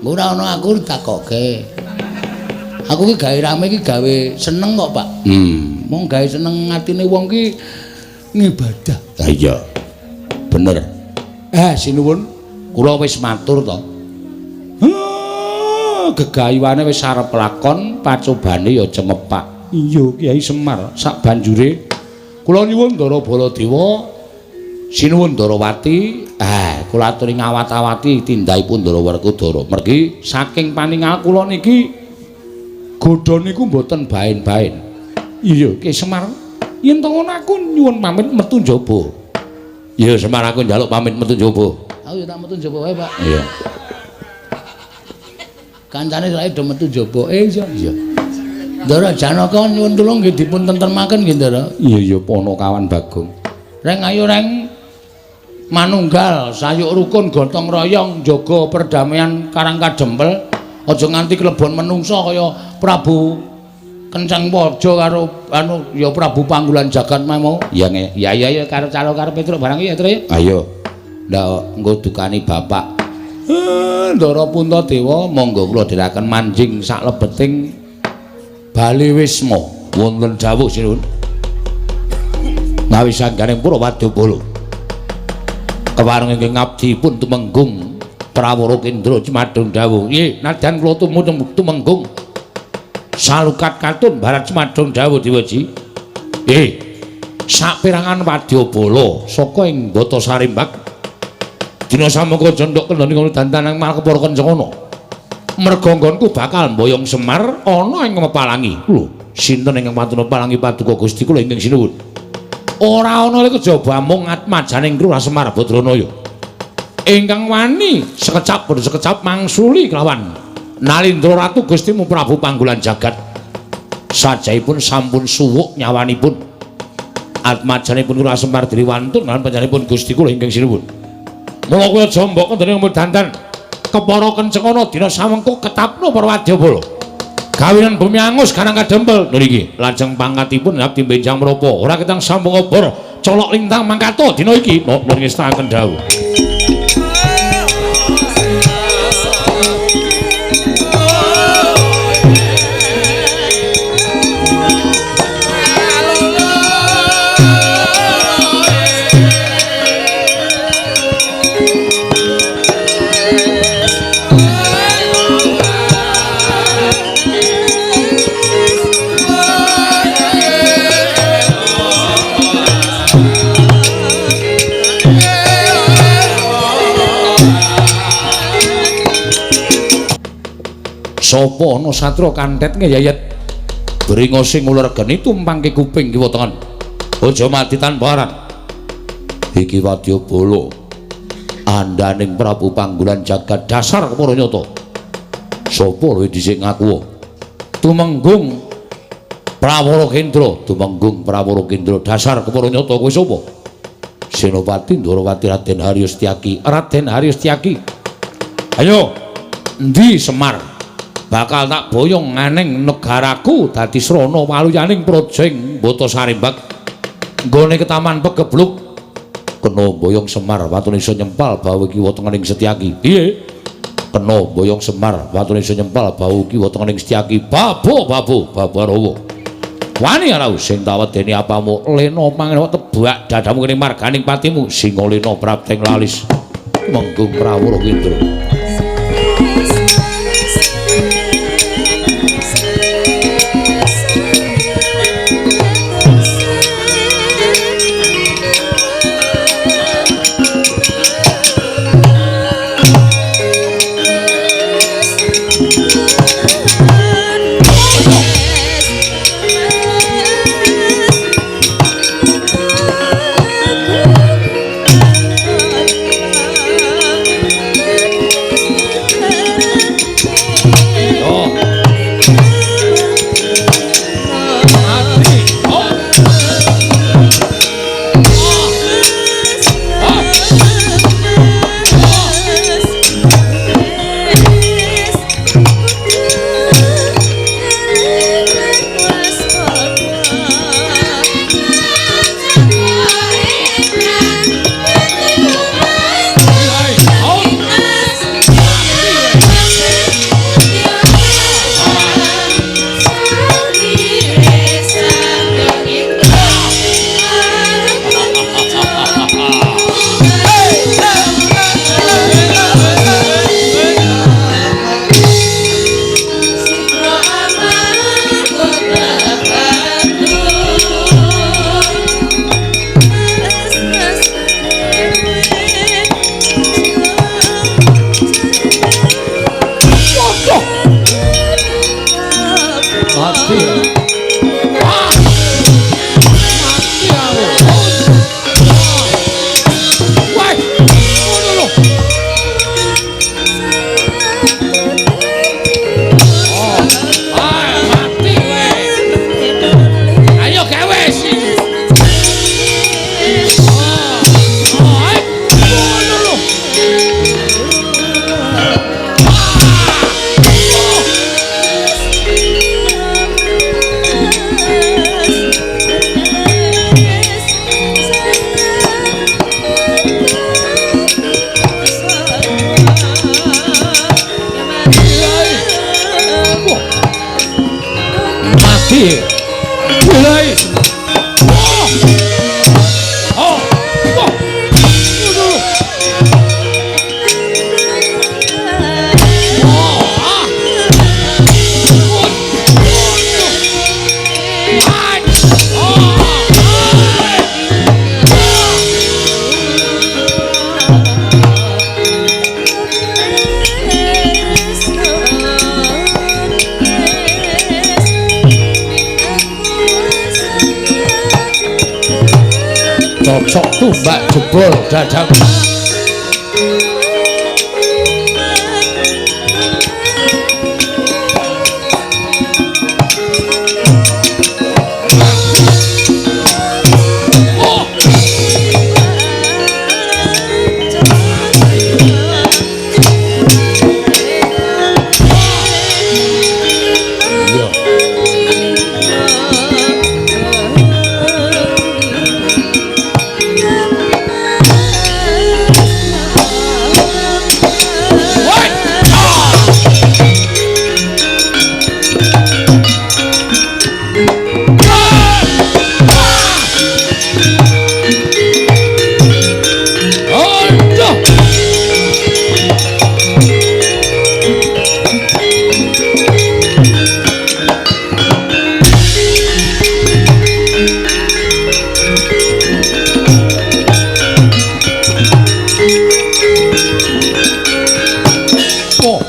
Ora ana aku ditakokke. Aku ki gawe rame ki gawe seneng kok, Pak. Mong gawe seneng atine wong ki ngibadah. Ha iya. Bener. Sinuwun, kula wis matur to. Gegayuane wis arep lakon, pacobane ya cemepak. Iya, Kyai Semar, sak banjure kula nyuwun Ndara Baladewa, sinuwun Ndarawati, kula aturi ngawat-awati tindahipun Ndara Werkudara. Mergi saking paningal kula niki godha niku mboten baen-baen. Iya, Kyai Semar, yen to ngono aku nyuwun pamit metu njaba. Iya, Semar aku njaluk pamit metu njaba. Aku ya tak metu njaba wae, Pak. Iya. Kancane saiki do metu njaba. Iya. Ndara Janaka nyuwun tulung nggih dipun tentremaken nggih, Ndara. Iya, pono kawan Bagong. Reng ayo reng manunggal sayuk rukun gotong royong jaga perdamaian Karang Kadempel. Aja nganti klebon menungsa kaya Prabu Kenceng Waja karo ya Prabu Panggulan Jagat mau. Ya karo calo karo Petruk barang ya, Tru ya. Ayo. Ndak engko dukani bapak. Ndara Puntadewa monggo kula dherekaken manjing sak lebeting Bali Wisma wonten dawuh sinuwun. Nawi sangganing para wadyabala. Kewareng ingkang ngabdi pun tumenggung Prawara Kendra Cemadung dawuh. Nggih, nadyan kula tumenggung salukat katun Barat Cemadung dawuh Dewaji. Saperangan wadyabala saka ing Bata Sarimbak dina samangka jondhok kendhani kono dantanang Malkepara Kencana. Merga nggonku bakal mboyong Semar ana ing Mepalangi. Lho, sinten ingkang matur palangi paduka Gusti kula ingkang sinuwun. Ora ana le kejaba mung atmajaning Lurah Semar Badranaya. Ingkang wani sekecap boten sekecap mangsuli kelawan Nalindra Ratu Gustimu Prabu Panggulan Jagat. Sajaipun sampun suwuk nyawanipun. Atmajanipun Lurah Semar Driwantun lan panjenenganipun Gusti kula ingkang sinuwun. Mula kula jombok kendhani umur dandan Kepara Kencana dina samengko ketapno para wadyabala. Gawenan bumi angus Karang Kadempel niki lajeng pangkatipun abdi benjang menapa ora ketang sambung obor colok lintang mangkato dina iki nuwun ngestaken dawuh. Sapa ana satra kanthet ngeyayet bringa sing uler geni tumpangke kuping kiwa tengen aja mati tanpa aran iki wadyabala andaning Prabu Panggulan Jagat dasar para nyata sapa luwih dhisik ngaku tumenggung Prawara Kendra dasar para nyata kowe sapa Senopati Ndarawati Raden Haryo Setyaki ayo endi Semar bakal tak boyong nganeng negaraku dadi srana waluyaning projeng Bata Sarimbak nggone ketaman pegebluk kena boyong Semar watune iso nyempal bau kiwa tengening Setyaki piye kena boyong Semar watune iso nyempal bau kiwa tengening Setyaki babarawa wani ana sing tawedeni apamu lena mangen tebak dadamu kene marganing patimu singa lena prapteng lalis menggung Prawara Kendra. mati. Wah. Mati aku. Wah. Ngono lho. Oh. Ah, mati kowe. Ayo gawe sih. Mati. Mulai. Cocok tumbak jebol dadang.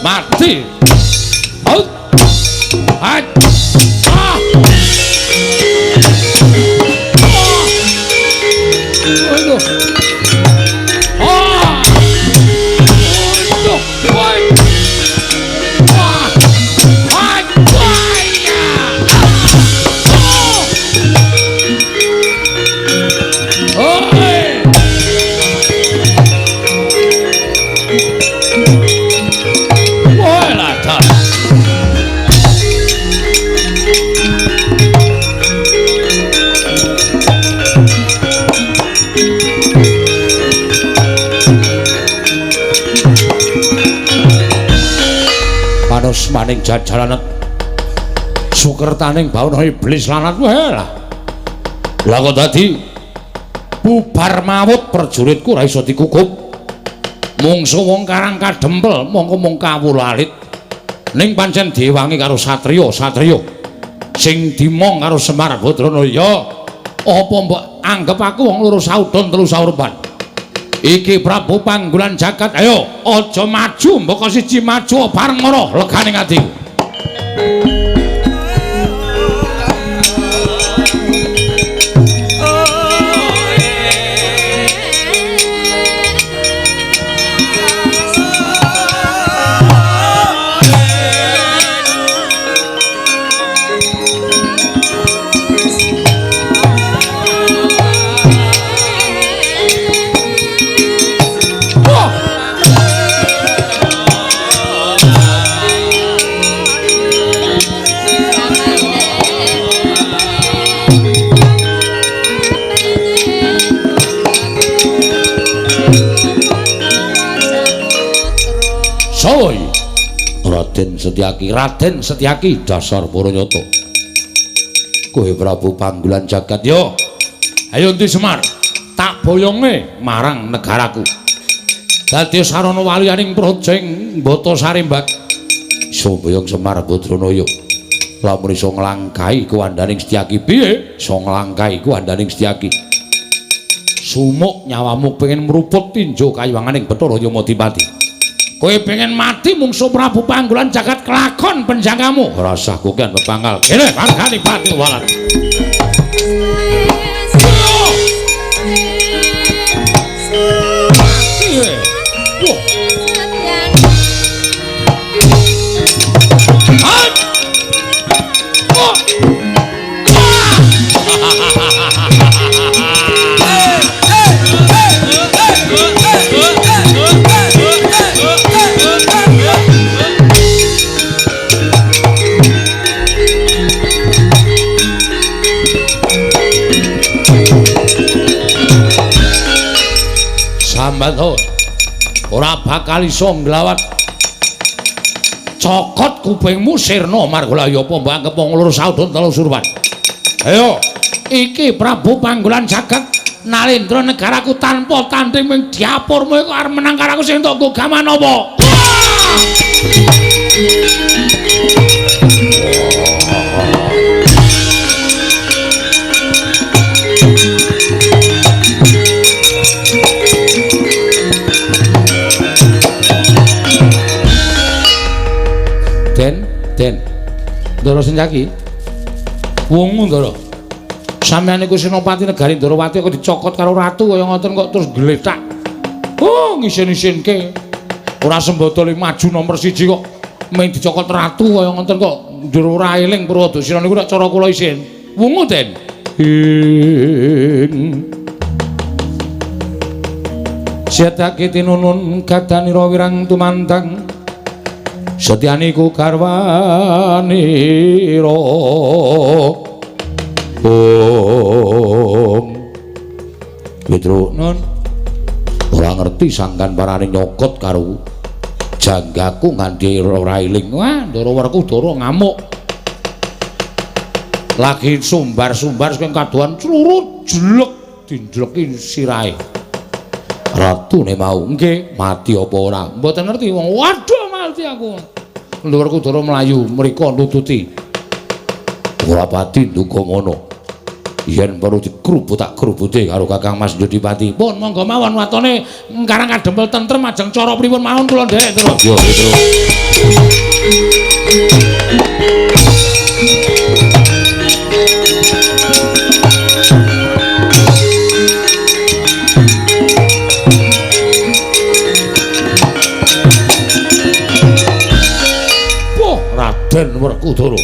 Mati. Out. Hat. Ah. Aduh. Ah. Aduh. Woi. Wah. Hai. Wah. Ya. Oh. Oi. Panos maning jajalan sukertaning bauna iblis lanat wae lah. Lah kok dadi bubar mawut prajuritku ora iso dikukup. Mungsu wong karang kadempel mongko mung kawulalit. Ning pancen diwangi karo satriya sing dimong karo Semar Badranaya. Apa mbok anggap aku wong loro saudon telu saurban? Iki Prabu Panggulan Jagat, ayo aja maju, mbok siji maju bareng mara leganing atiku. Soy Raden Setyaki dasar Paranyata. Kowe Prabu Panggulan Jagat yo. Ayo Ndi Semar, tak boyonge marang negaraku. Dadi sarana waliyaning projeng Mbata Sarembag. Iso boyong Semar Badranaya. Lamun iso nglangkahi kuwandaning Setyaki piye? Iso nglangkahi kuwandaning Setyaki. Sumuk nyawamu pengen meruput tinjo kayuwanganing Bathara Yamadipati. Kowe pengen mati mungsu Prabu Panggolan Jagat kelakon penjangkamu. Ora usah kuken bepangkal. Kene pangkani pati walat. Sambat ora bakal iso nglawat cokot kupingmu sirna margolaya apa mbak kepong loro saudon telu surwan. Ayo iki Prabu Panggolan Jagat Nalendra negaraku tanpa tanding ming diapurmu iku arep menang karo aku sing entuk gaman apa? Den, Ndara Senjaki. Wungu Ndara. Sampeyan iku Senopati Negari Ndarawati kok dicokot karo ratu kaya ngoten kok terus gletak. Oh, ngisin-isinke. Ora sembodole maju nomor 1 kok mung dicokot ratu kaya ngoten kok njur ora eling Purwadasira niku nek cara kula isin. Wungu, Den. Setake tinunun kadanira wirang tumandang. Setyaniku karwanira Petro non ora ngerti sangkan parane nyokot karo janggaku nganti ora eling. Wah, Ndara Werku Dara ngamuk. Lagi sumbar-sumbar sing kadohan clurut jelek dindeleki sirahe. Ratune mau nggih mati apa ora? Mboten ngerti wong. Waduh mati aku. Ndara Werku Dara mlayu mriko nututi. Ora pati nduga ngono. Yen perlu dikrubut tak krubuti karo Kakang Mas Yudipati. Pun monggo mawon watone ngarang kadempel tentrem ajeng cara pripun mawon kula ndek terus. Yo terus. Wah, Raden Werkudara.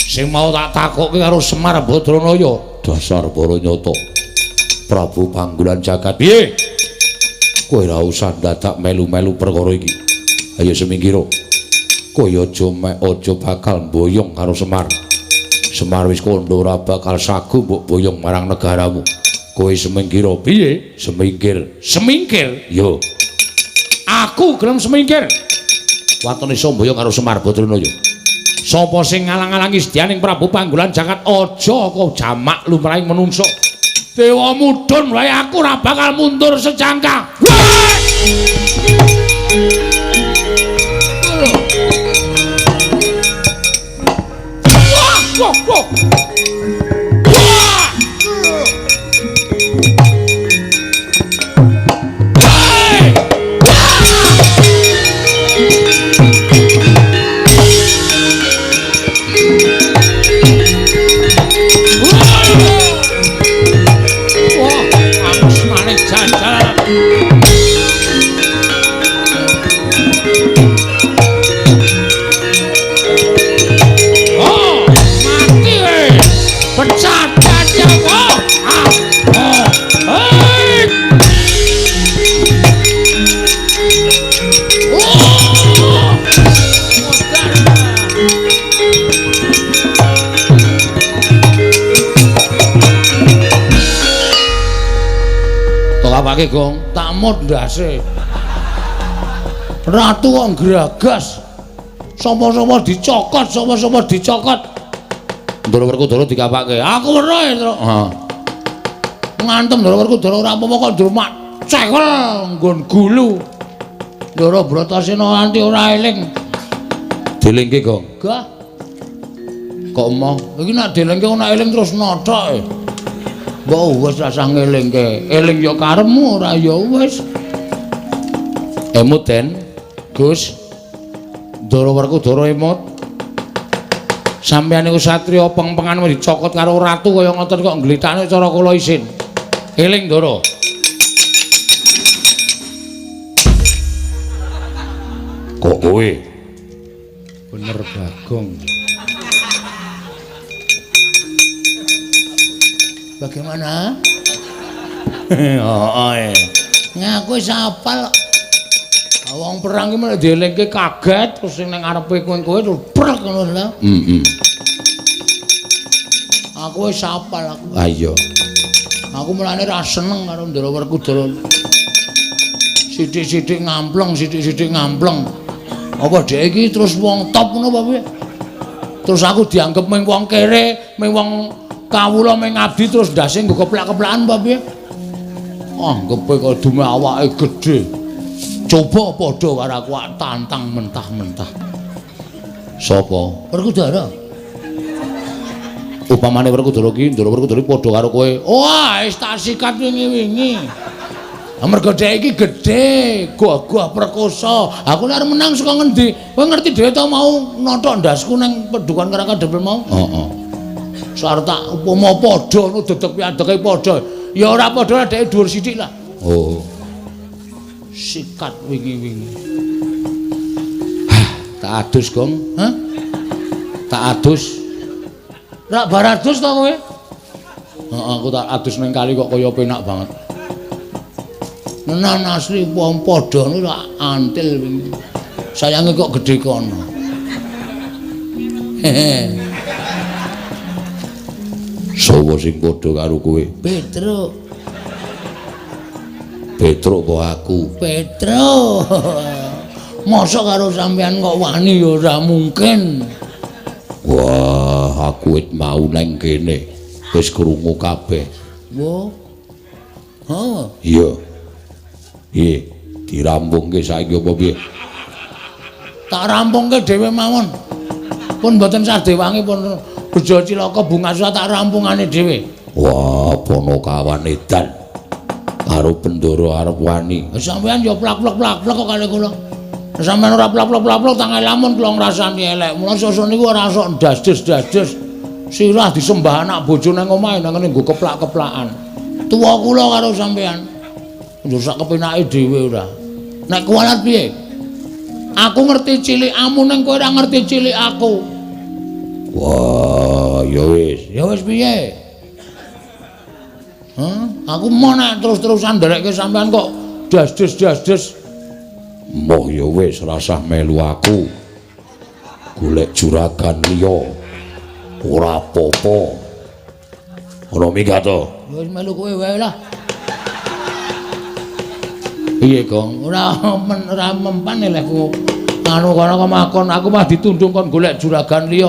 Sing mau tak takokke karo Semar Badranaya, dasar Baranyata. Prabu Panggolan Jagat. Piye? Kowe ora usah dadak melu-melu perkara iki. Ayo semingkira. Kowe aja bakal mboyong karo Semar. Semar wis kandha ora bakal sagu mbok boyong marang negaramu. Kowe semingkira. Piye? Semingkir. Semingkir? Yo. Aku gelem semingkir. Watone iso mboyong karo Semar Badranaya. Sapa sing ngalang-alangi sedyaning Prabu Panggolan Jagat aja kok jamak lumrahing menungso. Dewa mudhun wae aku ora bakal mundur sejangka. Wah, wah, wah. Apake Gong, tak mod ndase. Ratu kok ngragas. Sapa-sapa dicokot, sapa-sapa dicokot. Ndara Werkudara dikapake. Aku weruh, Tru. Heeh. Ngantem Ndara Werkudara ora apa-apa kok njur mak cekel nggon gulu. Ndara Bratasena nganti ora eling. Dilingke, Gong. Gah. Kok emoh? Iki nek dilingke ora eling terus nothok. Mbok wis rasah ngelingke. Eling ya karepmu ora ya wis. Emut Den, Gus. Ndara Werkudara emut. Sampeyan niku satriya peng-pengan dicokot karo ratu kaya ngoten kok ngglithakne cara kula isin. Eling Ndara. Kok kowe? Bener Bagong. Bagaimana? Heeh. Ngaku wis apal. Wong perang ki malah dielingke kaget terus sing ning ngarepe kowe terus brek ngono lho. Aku wis apal aku. Ha iya. Aku mulane ra seneng karo Ndara Werkudara. Sithik-sithik ngampleng. Apa dhek iki terus wong top ngono apa piye? Terus aku dianggep mung wong kere, mung wong kawula mung ngabdi terus ndase nggo keplak-keplakan apa piye? Anggepe kok dume awake gedhe. Coba padha karo aku tantang mentah-mentah. Sapa? Werkudara. Upamane Werkudara ki, Ndara Werkudara padha karo kowe. Wah, wis tak sikat wingi-wingi. Amarga dhek iki gedhe, gagah perkosa. Aku nek arep menang saka ngendi? Kowe ngerti dhewe to mau nothok ndasku ning Padukan Karangkandel mau? Heeh. Sarta upama padha ngono dedeg piadeke padha. Ya ora padha dhek dhuwur sithik lah. Oh. Sikat wingi-wingi. Tak adus, Gong. Hah? Tak adus. Rak baradus to kowe? Heeh, aku tak adus ning kali kok kaya penak banget. Menan asli wong padha niku antil wingi. Sayange kok gedhe kono. Sowo sing padha karo kowe? Petruk. Petruk kok aku? Petruk. Mosok karo sampean kok wani ya ora mungkin. Wah, aku wis mau nang kene. Wis krungu kabeh. Wo. Ha. Iya. Dirampungke saiki apa piye? Tak rampungke dhewe mawon. Pun mboten sadewangi pun bejo cilaka bunga susah tak rampungane dhewe. Wah, Ponokawan edan. Karo Bendara arep wani. Sampeyan ya plak-plak kok kali kula. Sampeyan ora plak-plak tangan lamun kula ngrasani elek. Mula sosok niku ora sok dasdes-dasdes. Sirah disembah anak bojone nang omahe nang ngene nggo keplak-keplakan. Tuwa kula karo sampeyan. Yo sak kepenake dhewe ora. Nek kuwalat piye? Aku ngerti cilikamu ning kowe ora ngerti cilik aku. Wah, ya wis. Ya wis piye? Hah? Aku mau nek terus-terusan nderekke sampean kok dasdes-dasdes. Moh ya wis rasah melu aku. Golek juragan liya. Ora apa-apa. Ora minggat to. Wis melu kowe wae lah. Piye, Gong? Ora mempan elehku. Anu kono kemakon aku mah ditundung kon golek juragan liya.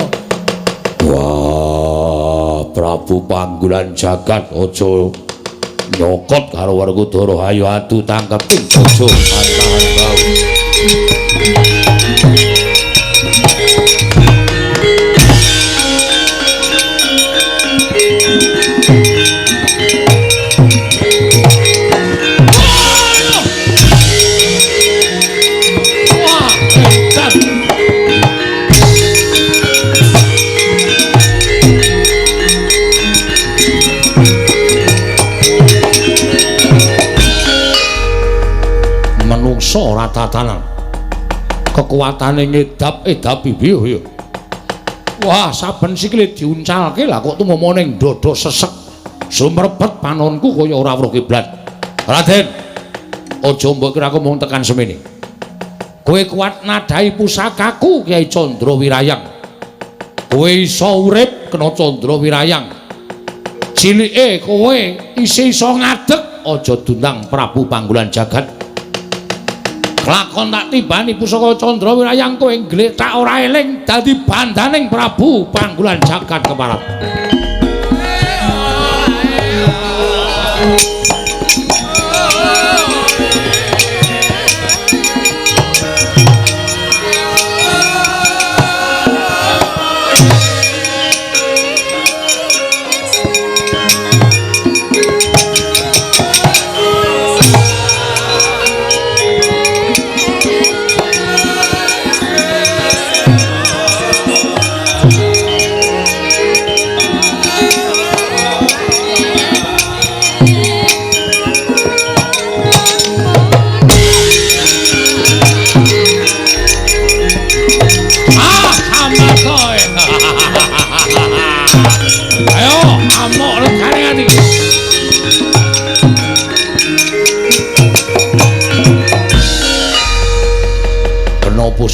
Wah, Prabu Panggulan Jagat aja nyokot karo Werkudara. Ayo adu tangkep ing bojo pantahan bau. Menungso ora tatanan. Kekuatane ngedap-edapi piye ya. Wah, saben sikile diuncalke lah kok tumomo ning dada sesek. Sumrebet panonku kaya ora weruh kiblat. Raden, aja mbok kira aku mung tekan semene. Kowe kuat nadai pusakaku Kyai Candrawirayang. Kowe iso urip kena Candrawirayang. Cilike kowe isih iso ngadeg aja dundang Prabu Panggulan Jagat. Lakon tak tibani pusaka Candrawirayang kowe ngletak ora eling dadi bandaning Prabu Panggulan Jagat keparap.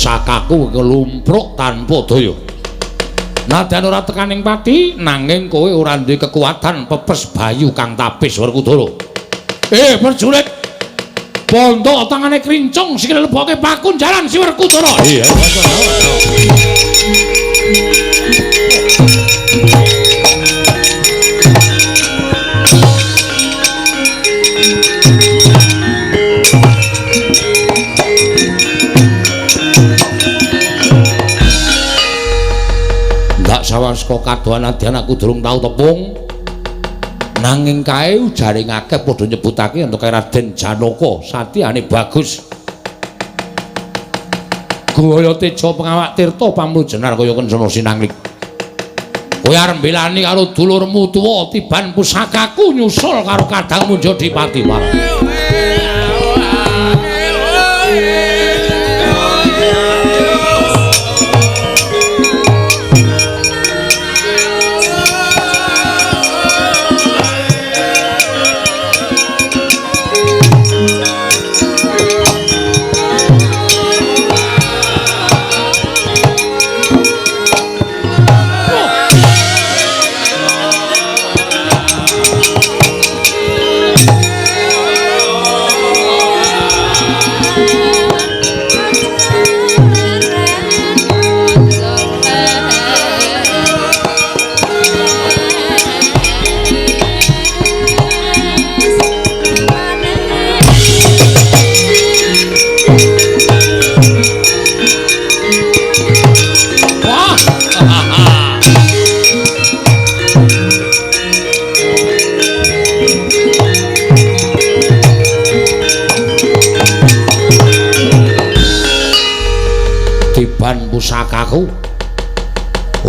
pusakaku kelumpruk tanpa daya. Nadyan ora tekaning pati nanging kowe ora duwe kekuatan pepes bayu kang tapis Werkudara. Prajurit bondo tangane krincung sikile leboke pakun jalan si Werkudara. Iya. Sawaska kadohan nadyan aku durung tau tepung nanging kae ujaring akeh padha nyebutake ento kae Raden Janaka satyane bagus gaya teja pengawak tirta pamlujenar kaya kencana sinanglik kowe arep mbelani karo dulurmu tuwa tiban pusakaku nyusul karo kadangmu Jodipati Warna. Pusakaku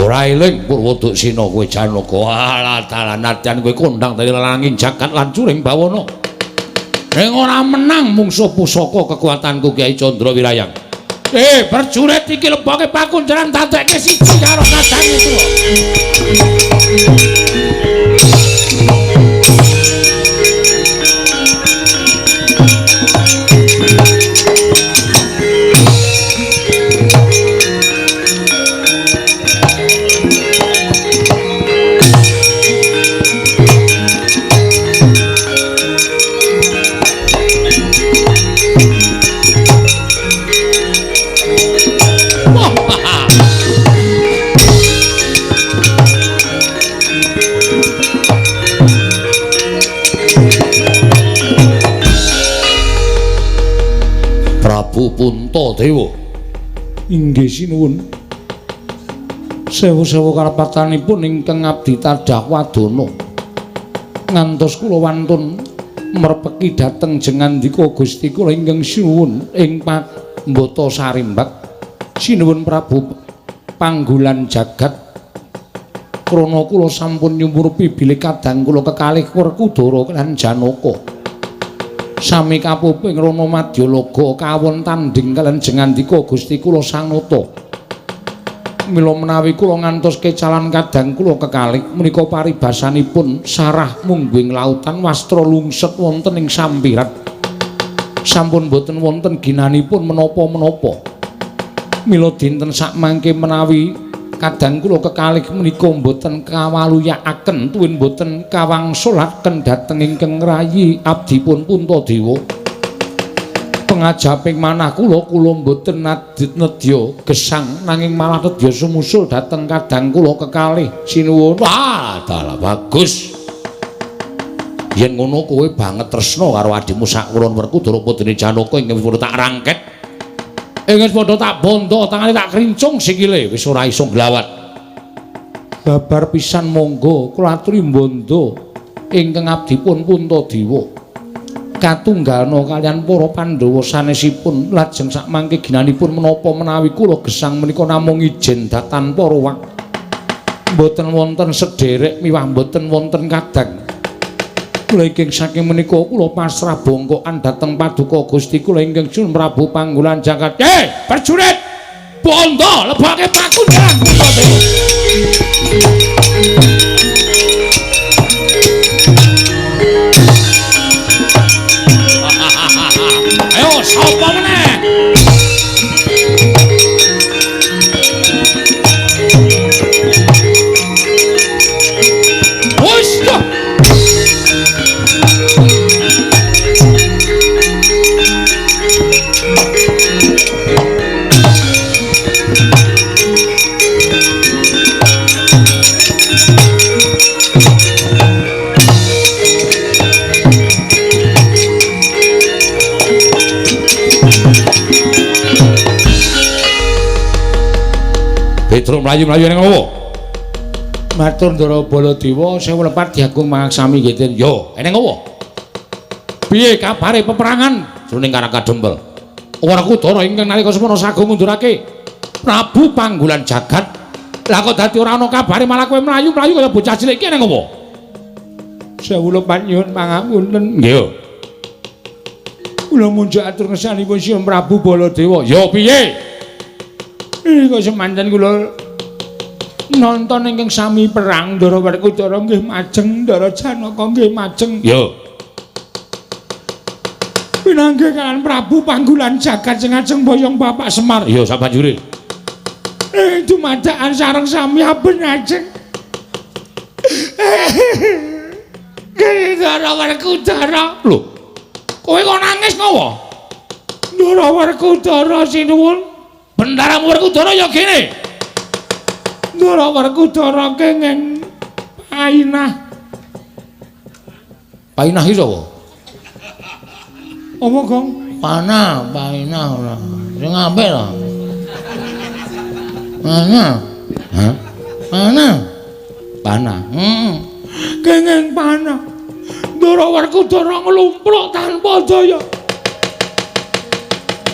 ora eling Purwodaksina kowe Janaka alah dalan nadyan kowe kondang dari langing jagat lan curing bawana ning ora menang mungsuh pusaka kekuatanku Kyai Candra Wirayang. Prajurit iki leboke pakunjaran dadekke siji karo kadang itu. Prabu Puntadewa. Inggih sinuwun. Sewu-sewu karapatanipun ingkang abdi tadah wadana. Ngantos kula wantun merpeki dhateng jengandika Gusti kula ingkang sinuwun ing Pambata Sarimbak. Sinuwun Prabu Panggulan Jagat. Krana kula sampun nyumurupi bilih kadang kula kekalih Werkudara lan Janaka. Sami kapuping Rana Madyalaga kawon tanding kaliyan jengandika Gusti kula Sanata. Mila menawi kula ngantos kecalan kadang kula kekalih menika paribasanipun sarah mungguing lautan wastra lungset wonten ing sampirat. Sampun boten wonten ginanipun menapa-menapa. Mila dinten sakmangke menawi kadang kula kekalih menika boten kawaluyakaken tuwin boten kawangsulaken dhateng ingkang rayi abdipun Puntadewa. Pengajaping manah kula boten nedya gesang nanging malah nedya sumusul dhateng kadang kula kekalih sinuwun. Dalah bagus. Yen ngono kowe banget tresna karo adimu sakulon Werkudara Putri Janaka ingkang tak rangket. Ingin padha tak bondo, tangane tak krincung sikile wis ora iso glawat. Babar pisan monggo kula aturi bondo ingkang abdipun Puntadewa. Katunggalna kaliyan para Pandhawa sanesipun lajeng sakmangke ginanipun menapa menawi kula gesang menika namung ijen datan para wak. Mboten wonten sederek miwah mboten wonten kadang. Lajeng saking menika kula pasrah bongkokan dhateng paduka Gusti kula ingkang Sun Prabu Panggulan Jagat. Prajurit bondo lebake pakunjaran Puntadewa. Ayo sapa meneh? mlayu-mlayu ning ngopo? Matur Ndara Baladewa sewu lepat diagung mangaksami nggih. Yo, ning ngopo? Piye kabare peperangan jroning Karakadempel? Werkudara ingkang nalika semana sagung ngundurake Prabu Panggulan Jagat. Lah kok dadi ora ana kabare malah kowe mlayu-mlayu kaya bocah cilik iki ning ngopo? Sewu lepat nyuwun pangapunten. Nggih. Kula munjuk atur ngesanipun Sri Prabu Baladewa. Yo piye? Kok semanten kula nonton ingkang sami perang Ndara Werkudara nggih majeng, Ndara Janaka nggih majeng. Yo. Pinanggih kan Prabu Panggulan Jagat sing ajeng boyong Bapak Semar. Yo sabanjure. Dumadakan sareng sami aben ajeng. Ndara Werkudara. Lho. Kowe kok nangis ngopo? Ndara Werkudara sinuwun. Bendaramu Werkudara ya kene. Ndara Werkudara kenging painah. Painah iki sapa? Apa, Gong? Painah ora. Sing apik to. Hah? Panah. Kenging panah. Ndara Werkudara nglumpruk tanpa daya.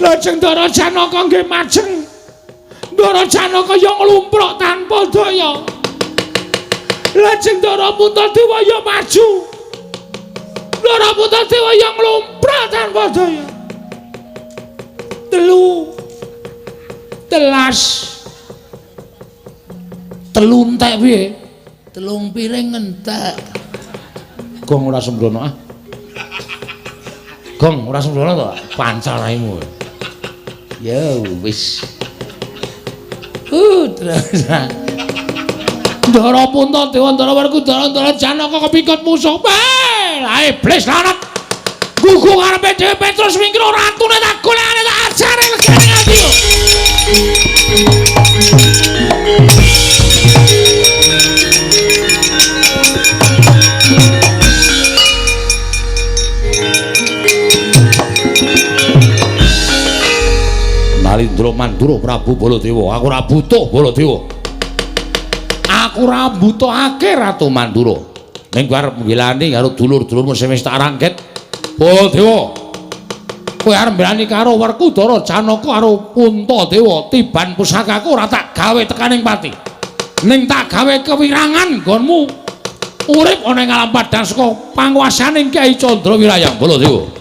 Lajeng Ndara Janaka nggih majeng. Ndara Janaka ya nglumpruk tanpa daya. Lajeng Ndara Puntadewa ya maju. Ndara Puntadewa ya nglumpruk tanpa daya. Telu entek piye? Telung piring entek. Gong ora sembrono ah. Gong ora sembrono to, pancal raimu. Ya wis. Terus. Ndara Puntadewa, Ndara Werkudara, Ndara Janaka kepikut musuh. Ae iblis lanat. Gugu karepe dhewe Petrus mingkira ratune tak golekane tak ajare legane ati yo. Nalindra Mandura Prabu Baladewa, aku ora butuh Baladewa. Aku ora butuhake Ratu Mandura. Ning kowe arep mbelani karo dulur-dulurmu sing wis tak rangket. Baladewa. Kowe arep mbelani karo Werkudara, Janaka karo Puntadewa, tiban pusakaku ora tak gawe tekaning pati. Ning tak gawe kewirangan nggonmu urip ana ing alam padang saka panguwasaning Kyai Candra Wirayang Baladewa.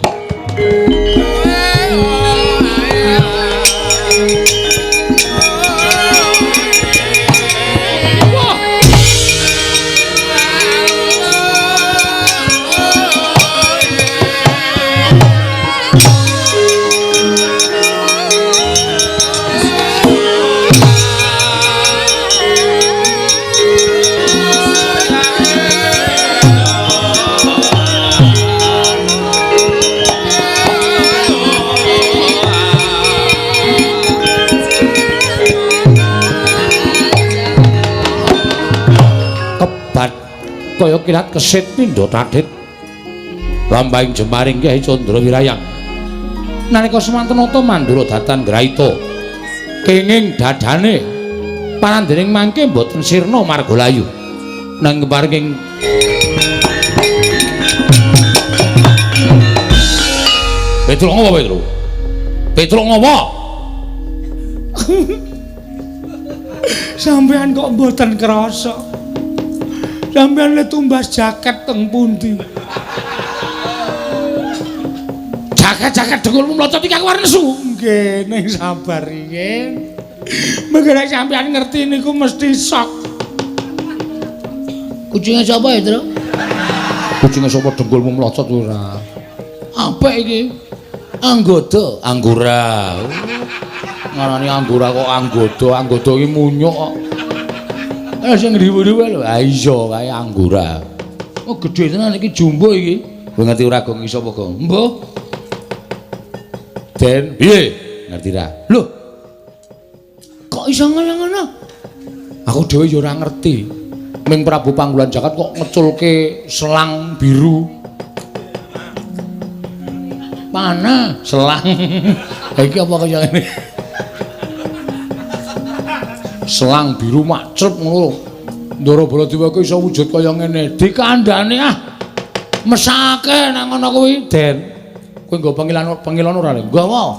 Kaya kilat kesit pindha tadhit lambahing jemaring Kyai Candra Wirayang nalika semanten nata Mandura datan graita kenging dadane parandening mangke boten sirna margalayu nang keparing Petruk ngopo Petruk? Petruk ngopo? Sampeyan kok mboten krasa. Sampeyan le tumbas jaket teng pundi? Jaket dengkulmu mlocot iki aku arep nesu. Nggih, ning sabar iki. Mengko nek sampeyan ngerti niku mesti sok. Kucinge sapa ya, Tru? Kucinge sapa dengkulmu mlocot ora? Apik iki. Anggoda, Anggora. Ngarani Anggora kok Anggoda iki munyuk kok. Sing ngriwu-riwu lho. Ha iya kae Anggora. Oh gedhe tenan iki jumbo iki. Kowe ngerti ora Gong iki sapa Gong? Mbah. Den, piye? Ngerti ra? Lho. Kok iso ngono? Aku dhewe ya ora ngerti. Ming Prabu Panggulan Jagat kok ngeculke selang biru. Panah, Selang. Ha iki apa kaya ngene? selang biru macrep ngono. Ndara Baladewa kuwi iso wujud kaya ngene. Dikandhani mesake nang ngono kuwi, Den. Kowe nggo pangilon ora le? Nggawa.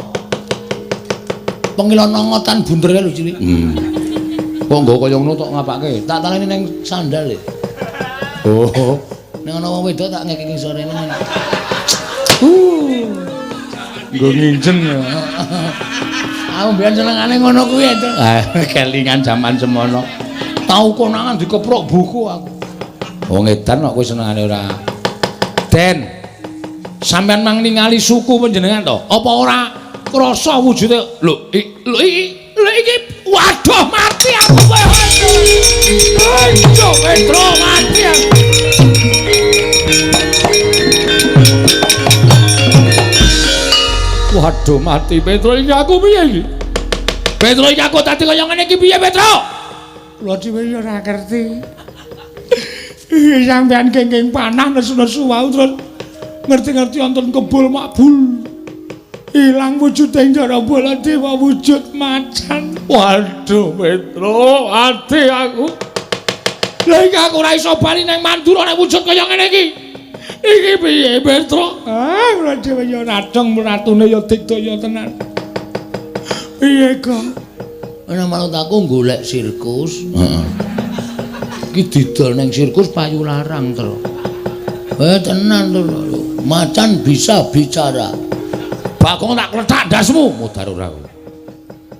Pangilon ngotan bunder lho cilik. Kok nggo kaya ngono tok ngapake? Tak taleni ning sandal e. Oh. Ning ana wong wedok tak ngekeki sore ngene. Nggo nginjen ya. Aku mbiyen senengane ngono kuwi to. Kelingan jaman semono. Tau konangan dikeprok buku aku. Wong edan kok kowe senengane ora. Den. Sampeyan mang ningali suku panjenengan to? Apa ora krasa wujude? Lho iki waduh mati aku kowe. Ayo Petro mati aku. Waduh mati Petro iki aku piye iki? Petro iki aku dadi kaya ngene iki piye Petro? Kula dhewe ya ora ngerti. Sampeyan geng-geng panah nesu-nesu wae terus ngerti-ngerti wonten kebul makbul. Ilang wujude Ndara Baladewa wujud macan. Waduh Petro, ati aku. Lah iki aku ora iso bali nang Mandura nek wujud kaya ngene iki. Iki piye Petro? Kula dhewe ya radong ratune ya digdaya tenan. Piye kok? Ana manut aku golek sirkus. Heeh. Iki didol ning sirkus payu larang, Tru. Tenan, Tru. Macan bisa bicara. Bakong tak kletak ndasmu, mudhar ora.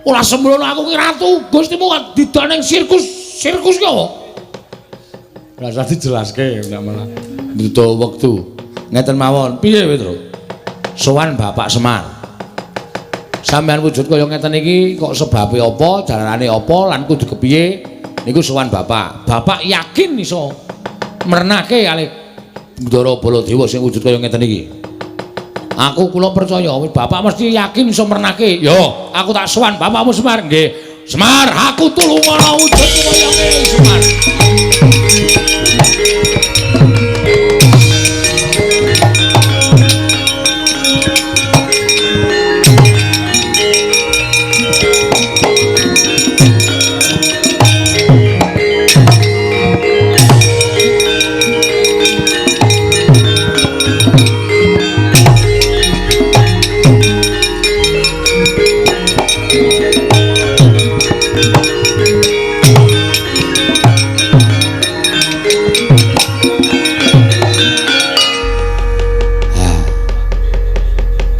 Ora sembrono aku ki ratu, Gustimu kok didol ning sirkus ki apa? Ora usah dijelaske, nek malah. Duto wektu. Ngeten mawon. Piye, Tru? Sowan Bapak Semar. Sampeyan wujud kaya ngeten iki kok sebabe apa, jalanane apa lan kudu kepiye? Niku sowan Bapak. Bapak yakin iso mernake kalih Ndara Baladewa sing wujud kaya ngeten iki. Aku kula percaya Bapak mesti yakin iso mernake. Yo, aku tak sowan Bapakmu Semar. Nggih. Semar, aku tulungono wujud kaya ngene Semar.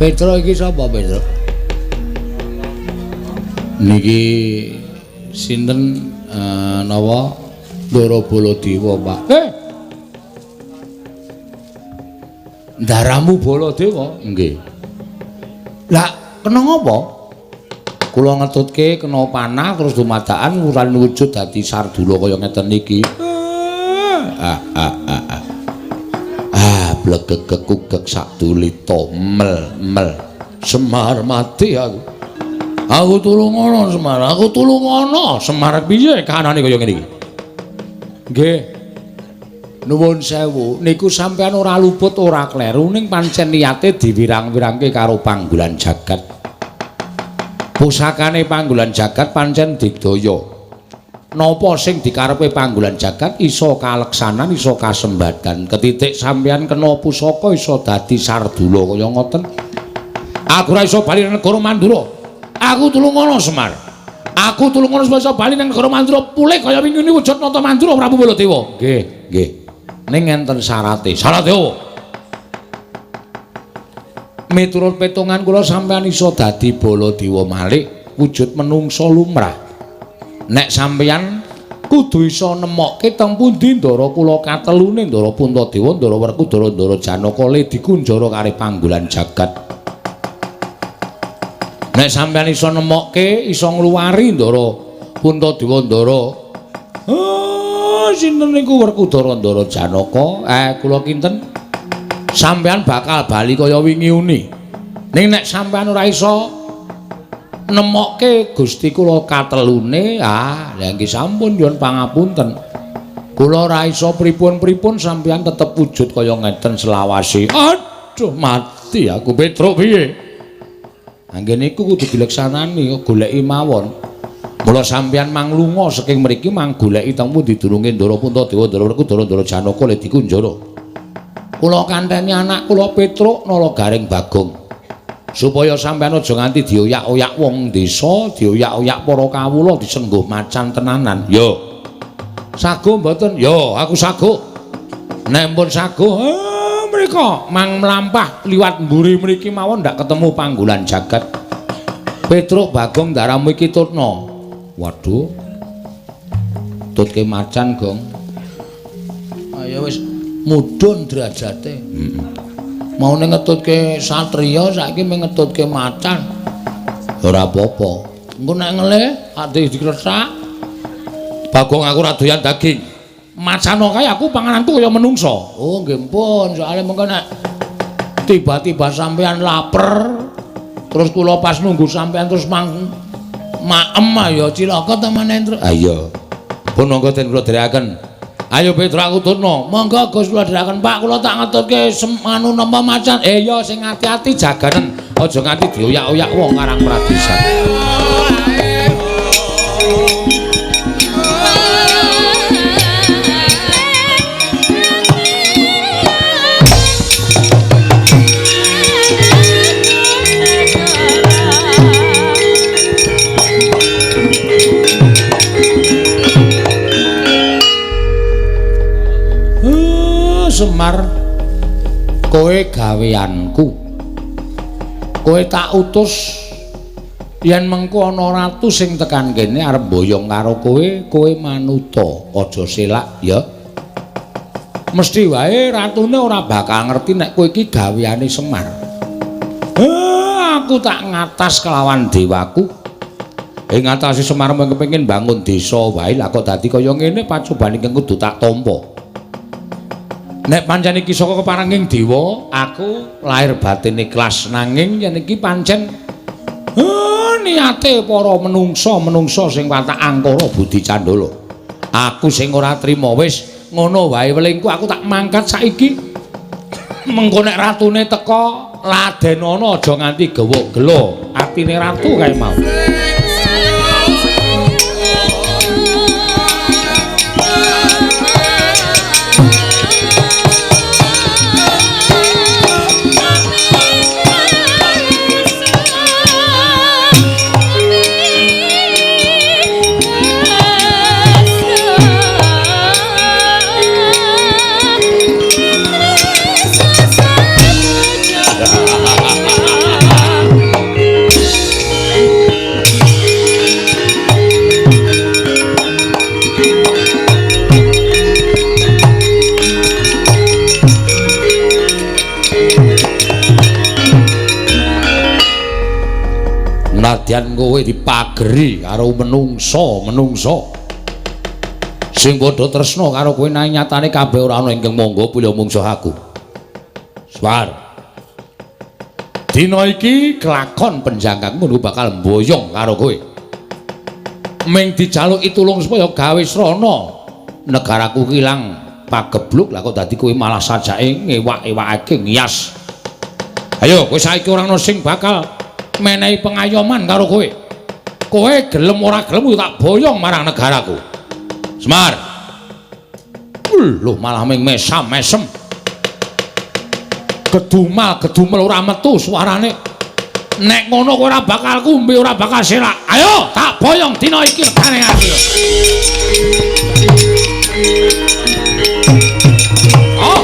Petro iki sapa Petro? Niki sinten napa Ndara Baladewa, Pak. Ndaramu Baladewa? Nggih. Lah kena ngapa? Kula ngetutke kena panah terus dumadakan wulan wujud dadi Sardula kaya ngeten niki. Blegegek sak tulita mel Semar mati aku. Aku tulungono Semar, aku tulungono. Semar piye kanane kaya ngene iki? Nggih. Nuwun sewu, niku sampean ora luput ora kleru ning pancen niyate diwirang-wirangke karo Panggulan Jagat. Pusakane Panggulan Jagat pancen digdaya. Napa sing dikarepe Panggulan Jagat iso kaleksanan, iso kasembadan. Ketitik sampeyan kena pusaka iso dadi Sardula kaya ngoten. Aku ora iso bali nang negara Mandura. Aku tulungono Semar. Aku tulungono iso bali nang negara Mandura pulih kaya wingi wujud nata Mandura Prabu Baladewa. Nggih. Ning enten syarate. Syarate apa? Miturut petungan kula sampeyan iso dadi Baladewa malih wujud menungsa lumrah. Nek sampeyan kudu iso nemokke teng pundi Ndara kula katelune Ndara Puntadewa, Ndara Werkudara, Ndara Janaka le dikunjara karo Panggulan Jagat. Nek sampeyan iso nemokke, iso ngluwari Ndara Puntadewa, Ndara sinten niku Werkudara, Ndara Janaka, kula kinten sampeyan bakal bali kaya wingi uni. Ning nek sampeyan ora iso nemokke Gusti kula katelune, lha nggih sampun nyuwun pangapunten. Kula ora iso pripun-pripun sampeyan tetep wujud kaya ngeten selawase. Aduh mati aku Petro piye? Anggen niku kudu dileksanani goleki mawon. Mula sampeyan mang lunga saking mriki mang goleki temu didurunge Ndara Puntadewa Ndara Ndara Janaka le dikunjara. Kula kanteni anak kula Petruk nala Garing Bagong. Supaya sampeyan aja nganti dioyak-oyak wong desa, dioyak-oyak para kawula disengguh macan tenanan. Yo. Sago mboten? Yo, aku sago. Nek pun sago, mriko mang mlampah liwat mburi mriki mawon ndak ketemu panggolan jagat. Petruk Bagong daramu iki tutna. Waduh. Tutke macan, Gong. Ayo wis mudhun derajate. Maune ngetutke satriya saiki mengetutke macan. Ora apa-apa. Engko nek ngelih ati dikresak. Bagong aku ora doyan daging. Macana kae aku pangananku kaya menungso. Oh, nggih pun, soalé mengko nek tiba-tiba sampean lapar terus kula pas nunggu sampean terus maem ya cilaka temen Endro. Ayo. Pun monggo den kula dherekaken. Ayo Petruk aku turno. Monggo Gus kula dherekaken Pak, kula tak ngetutke anu nampa macan. Iya sing ati-ati jaganen. Aja nganti dioyak-oyak wong Karang Pradesan. Semar, kowe gaweanku. Kowe tak utus yen mengko ana ratu sing tekan kene arep boyong karo kowe manuta, aja selak ya. Mesti wae ratune ora bakal ngerti nek kowe iki gaweane Semar. Aku tak ngatas kelawan dewaku. Ing ngatasi Semar kepengin bangun desa wae lah kok dadi kaya ngene pacobane kudu tak tampa. Nek pancen iki saka keparenging dewa, aku lahir batin ikhlas nanging yen iki pancen niate para menungsa sing watak angkara budi candala. Aku sing ora trima wis ngono wae welingku aku tak mangkat saiki. Mengko nek ratune teka ladenana aja nganti gawa-gelo. Atine ratu kae mau. Nadyan kowe dipageri karo menungsa sing padha tresna karo kowe nang nyatane kabeh ora ana ingkang monggo pila mungsuh aku. Swar. Dina iki kelakon penjangkangmu bakal mboyong karo kowe. Ming dijaluki tulung supaya gawe srana negaraku kilang pagebluk lah kok dadi kowe malah sajake ngewak-ewakake ngias. Ayo kowe saiki ora ana sing bakal menehi pengayoman karo kowe. Kowe gelem ora gelem tak boyong marang negaraku. Semar. Lho malah ming mesam-mesem. Gedumel ora metu suarane. Nek ngono kowe ora bakal kumbe, ora bakal selak. Ayo tak boyong dina iki regane ati. Oh.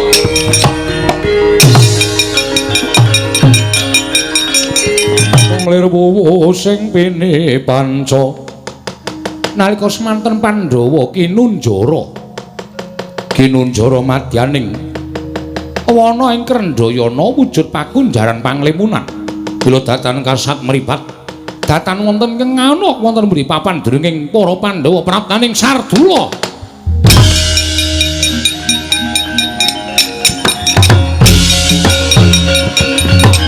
Lirwowo sing pene panca nalika semanten Pandhawa kinunjara madyaning wana ing Krendayana wujud pakunjaran panglimunan bila datan kasat mripat datan wonten ing ana wonten mriki papan deringing para Pandhawa praptaning Sardula.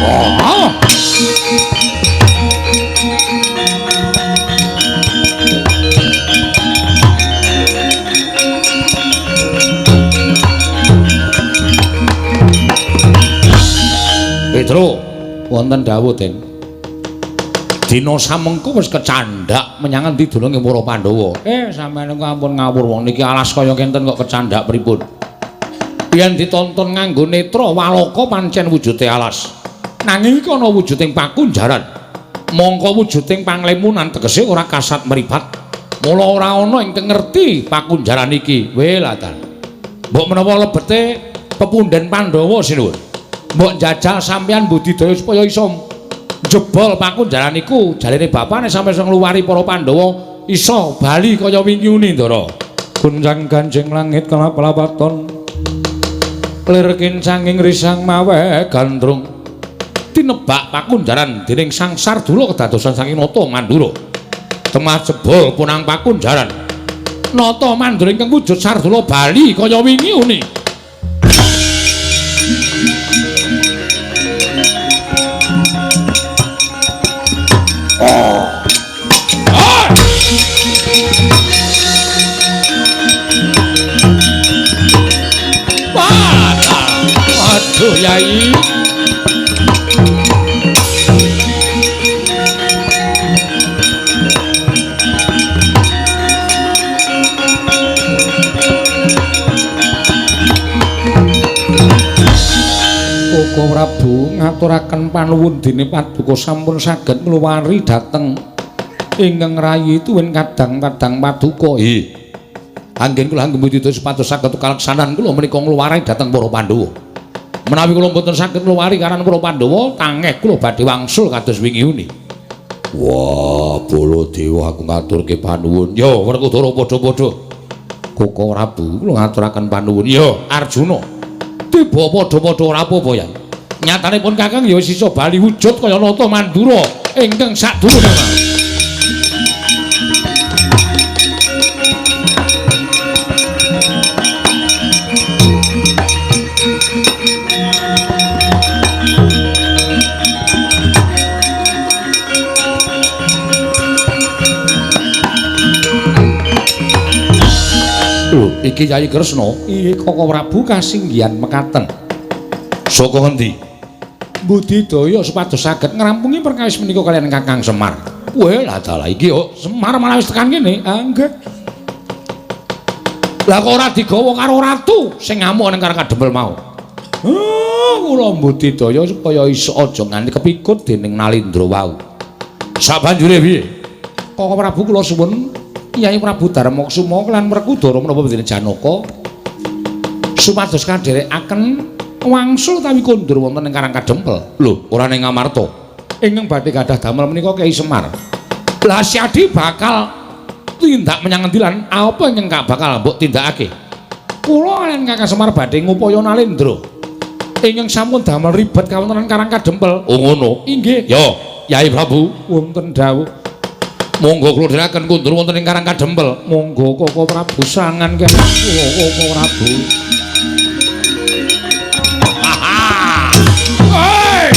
Oh. Petruk, wonten dawuh Den. Dina samengko wis kecandhak menyang endi dolonge para Pandhawa. Sampeyan kok ampun ngawur wong niki alas kaya kenten kok kecandhak pripun? Yen ditonton nganggo netra Waloka pancen wujude alas. Nanging iki ana wujuding pakunjaran. Mongko wujuding panglimunan tegese ora kasat mripat. Mula ora ana ingkang ngerti pakunjaran iki. Welatan. Mbok menawa lebete pepundhen Pandhawa sinuwun. Mbok jajal sampeyan budidaya supaya iso jebol pakunjaran iku jarene bapane sampe iso ngluwari para Pandhawa iso bali kaya wingi Ndara. Gunjang ganjing langit kelap-lapaton. Lir kincanging risang mawe gandrung. Tinebak pakunjaran dening Sang Sardula kedadosan saking Nata Mandura. Temah jebol punang pakunjaran. Nata Mandura ingkang wujud Sardula bali kaya wingi uni. Aduh Yai. Koko Prabu ngaturaken panuwun dene paduka sampun saged ngluwari dhateng ingkang rayi tuwin kadang-kadang paduka. Anggen kula anggembudidaya supados saged kaleksanan kula menika ngluwari dhateng para Pandhawa. Menawi kula mboten saged ngluwari karan para Pandhawa, tangeh kula badhe wangsul kados wingi uni. Wah, Baladewa aku ngaturke panuwun. Ya, Werkudara padha-padha. Koko Prabu kula ngaturaken panuwun. Ya, Arjuna. Tiba padha-padha ora apa-apa ya. Nyatanipun Kakang ya wis iso bali wujud kaya Nata Mandura ingkang sadurunge. Iki Yai Kresna, iki Koko Prabu kasinggihan mekaten. Saka ngendi? Budidaya supados saged ngrampungi perkawis menika kaliyan Kakang Semar. Weh, lah dalah iki kok Semar malah wis tekan kene. Nggih. Lah kok ora digawa karo ratu sing ngamuk ning Karang Kadempel mau. Kula budidaya supaya iso aja nganti kepikut dening Nalindra wau. Sabanjure piye? Koko Prabu kula suwun Kyai Prabu Darmaksuma lan Werkudara menapa dene Janaka supados kadherekaken wangsul tawi kondur wonten ing Karang Kadempel. Lho, ora ning Ngamarta. Ingkang badhe gadah damel menika Kyai Semar. Lah Syadi bakal tindak menyang endi lan apa ingkang bakal mbok tindakake? Kula lan Kakang Semar badhe ngupaya Nalindra. Ingkang sampun damel ribet kawontenan Karang Kadempel. Oh ngono. Inggih. Ya, Kyai Prabu wonten dawuh. Monggo kula dherekaken kundur wonten ing Karang Kadempel. Monggo Koko Prabu sangan kene. Koko Prabu. Hei!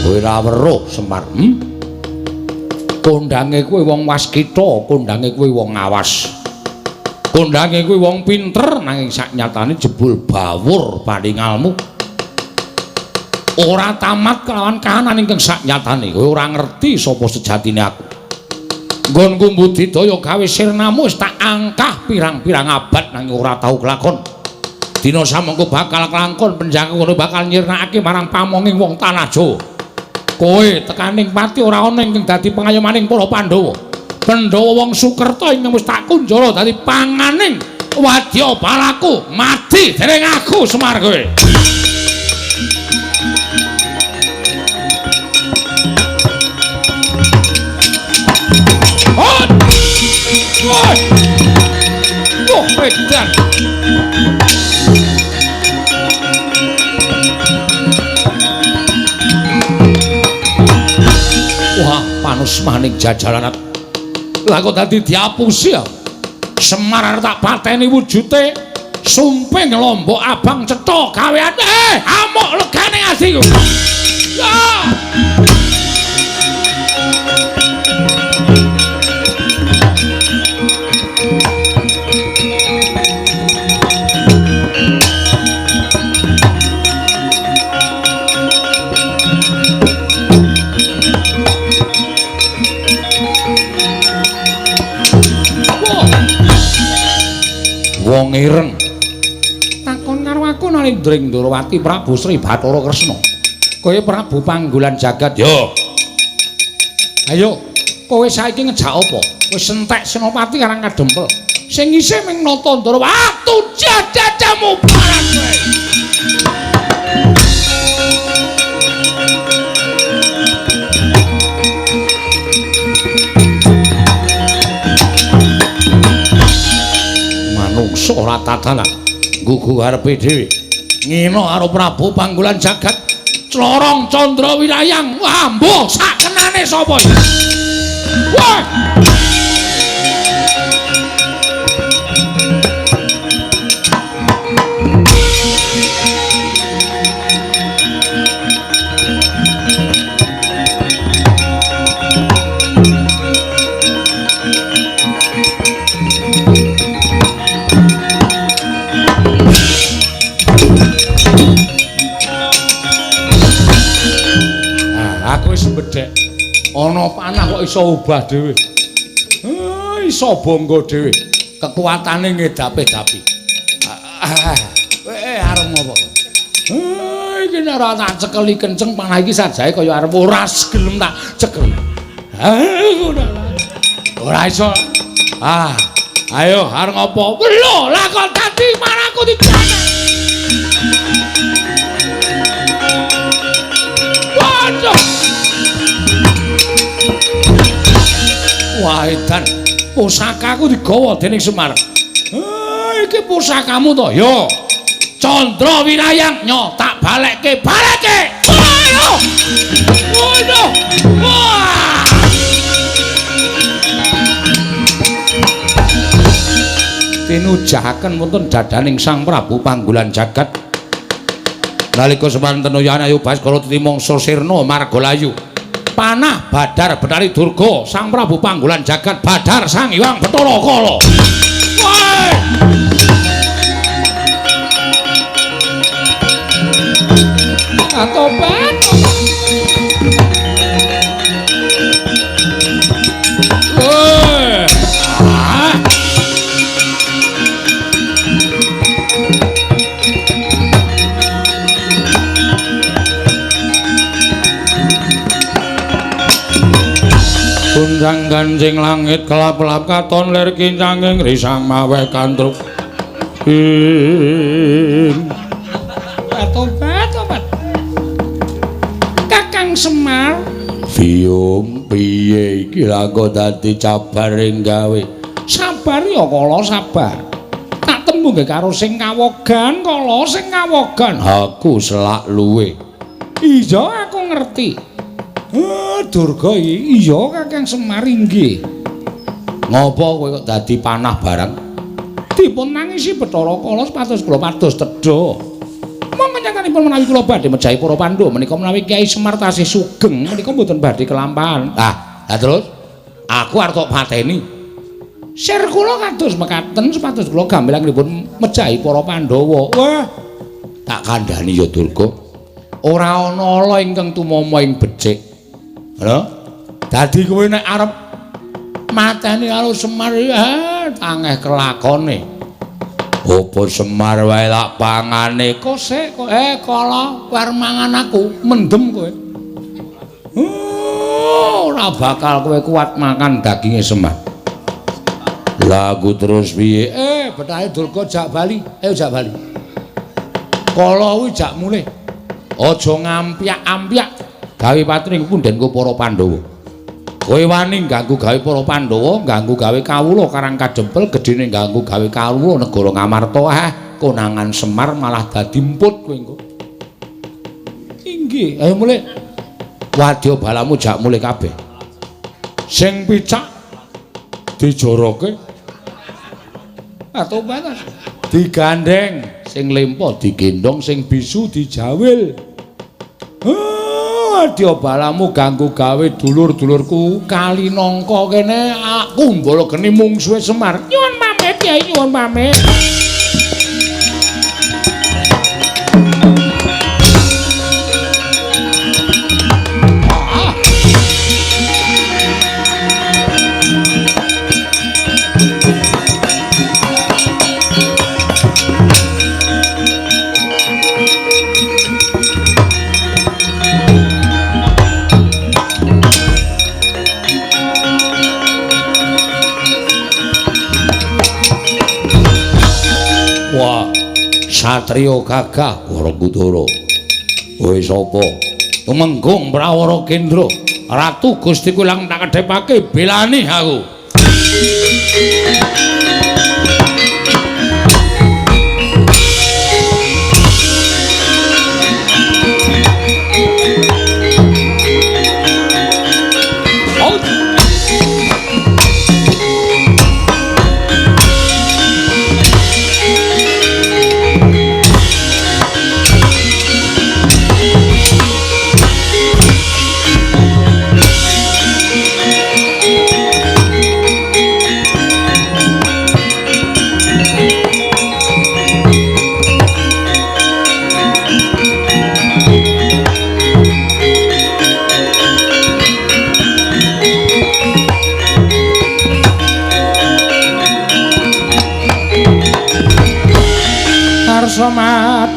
Kowe ra weruh Semar. Kondange kowe wong waskita, kondange kowe wong awas. Kondange kowe wong pinter nanging saknyatane jebul bawur paningalmu. Ora tamat kelawan kahanan ingkang saknyatane. Kowe ora ngerti sapa sejatine aku. Nggonku budidaya gawe sirnamu wis tak angkah pirang-pirang abad nanging ora tau kelakon. Dina samengko bakal kelangkon penjaga ngono bakal nyirnakake marang pamonging wong tanah Jawa. Kowe tekaning pati ora ana ingkang dadi pengayomaning para Pandhawa. Pandhawa wong Sukerta ingkang wis tak kunjara dadi panganing wadya balaku mati dening aku Semar kowe. Oh, edan. Wah, panus maning jajalan. Lah kok dadi diapusi ya? Semar arep tak pateni wujute sumping lombok abang cetha gaweane. Amuk legane atiku. Ya. wong ireng. Takon karo aku Narendra Ndrawati Prabu Sri Bathara Kresna. Kowe Prabu Panggulan Jagat yo. Ayo, kowe saiki ngejak apa? Wis entek Senopati karang kadempel. Sing isih ming nata ndara watu jajajamu barang kowe. Manungsa ora tatanan nggugu arepe dhewe. Ngina karo Prabu Panggulan Jagat Clorong Candra Wirayang. Wah, mbuh sakenane sapa iki? Wah! Aku wis bedhek. Ana panah kok iso obah dhewe. Iso bangga dhewe. Kekuatane ngedapi-dapi. Arep ngopo? Iki nek ora tak cekeli kenceng panah iki sajae kaya arep ora gelem tak cekel. Ora iso. Ayo arep ngopo? Lho, lah kok dadi maraku dijane. Waduh. Wah, edan. Pusakaku digawa dening Semar. Iki pusakamu to, yo. Candra Wirayang, nyo tak balekke. Ayo. Waduh. Wah. Tinujahaken wonten dadaning Sang Prabu Panggulan Jagat. Nalika semanten Yana Ayu Baskara Timangsa Sirna Margalayu. Panah Badar Betari Durga Sang Prabu Panggulan Jagat Badar Sang Hyang Bathara Kala. Woi! Atobat. Woi! Kunjang ganjing langit kelap-kelap katon lir kincanging risang mawe kantruk. Tobat. Kakang Semar, Biung piye iki lha kok dadi cabar ing gawe. Sabar ya kala sabar. Tak tembung karo sing kawogan, kala sing kawogan. Aku selak luwe. Iya aku ngerti. Durga iya Kakang Semar inggih. Ngopo kowe kok dadi panah barang? Dipun nangisi Bathara Kala pados kula pados tedha. Monggo nyakanipun menawi kula badhe mejahi para Pandhawa menika menawi Kyai Semar tasih sugeng menika mboten badhe kelampahan. Lah terus aku arep tok pateni. Sir kula kados mekaten supados kula gampilangipun mejahi para Pandhawa. Wah, tak kandhani ya Durga. Ora ana ala ingkang tumama ing becik. Lho, dadi kowe nek arep mateni karo Semar ya tangeh kelakone. Apa Semar wae lak pangane kok sik kok kala war mangan aku mendem kowe. Ora bakal kowe kuat makan daginge Semar. Lagu terus piye? Betahe Durga jak bali. Ayo jak bali. Kala kuwi jak mulih. Aja ngampiak-ampiak gawe patring pundhenku para Pandhawa. Kowe wani ganggu gawe para Pandhawa, ganggu gawe kawula Karang Kadempel, gedene ganggu gawe kawula negara Ngamarta. Konangan Semar malah dadi emput kowe engko. Inggih, ayo mulih. Wadya balamu jak mulih kabeh. Sing picak dijoroke. Tobat. Digandeng, sing lempo digendong, sing bisu dijawil. Wadya balamu ganggu gawe dulur-dulurku kali nangka kene aku mbala geni mungsuhe Semar. Nyuwun pamit Kyai, nyuwun pamit. Satriya gagah Warakudara. Kowe sapa? Tumenggung Prawara Kendra. Ratu Gustiku lang tak kedhepake belani aku.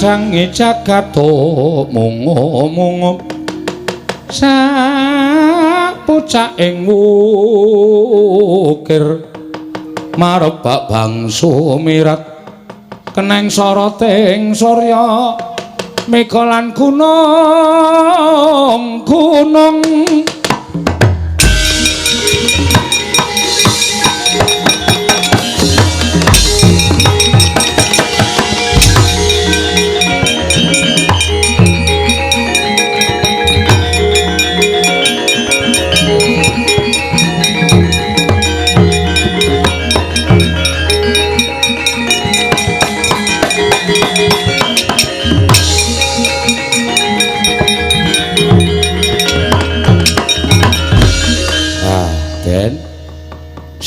Madangi jagato mungo-mungo sak pucaking wukir marebak bangsu mirat keneng soroting surya mega lan gunung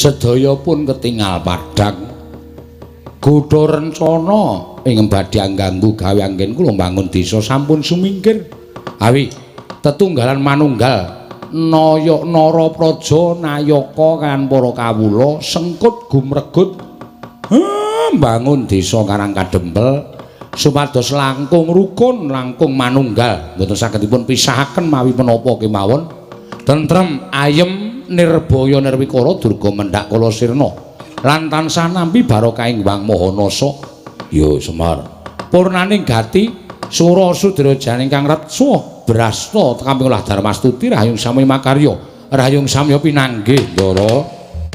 sedaya pun ketingal padhang godha rencana ing badhe ngganggu gawe anggen kula mbangun desa sampun sumingkir awi tetunggalan manunggal Naya Narapraja Nayaka kan para kawula sengkut gumregut mbangun desa Karang Kadempel supados langkung rukun langkung manunggal mboten saged dipun pisahaken mawi menapa kemawon tentrem ayem nirbaya nirwikara durga mendhak kala sirna lan tansah nampi barokahing Wang Mahanasa ya Semar purnaning gati sura sudrajane ingkang retsa brasta tekamping ulah Darmastuti rahayung sami makarya rahayung samya pinanggih Ndara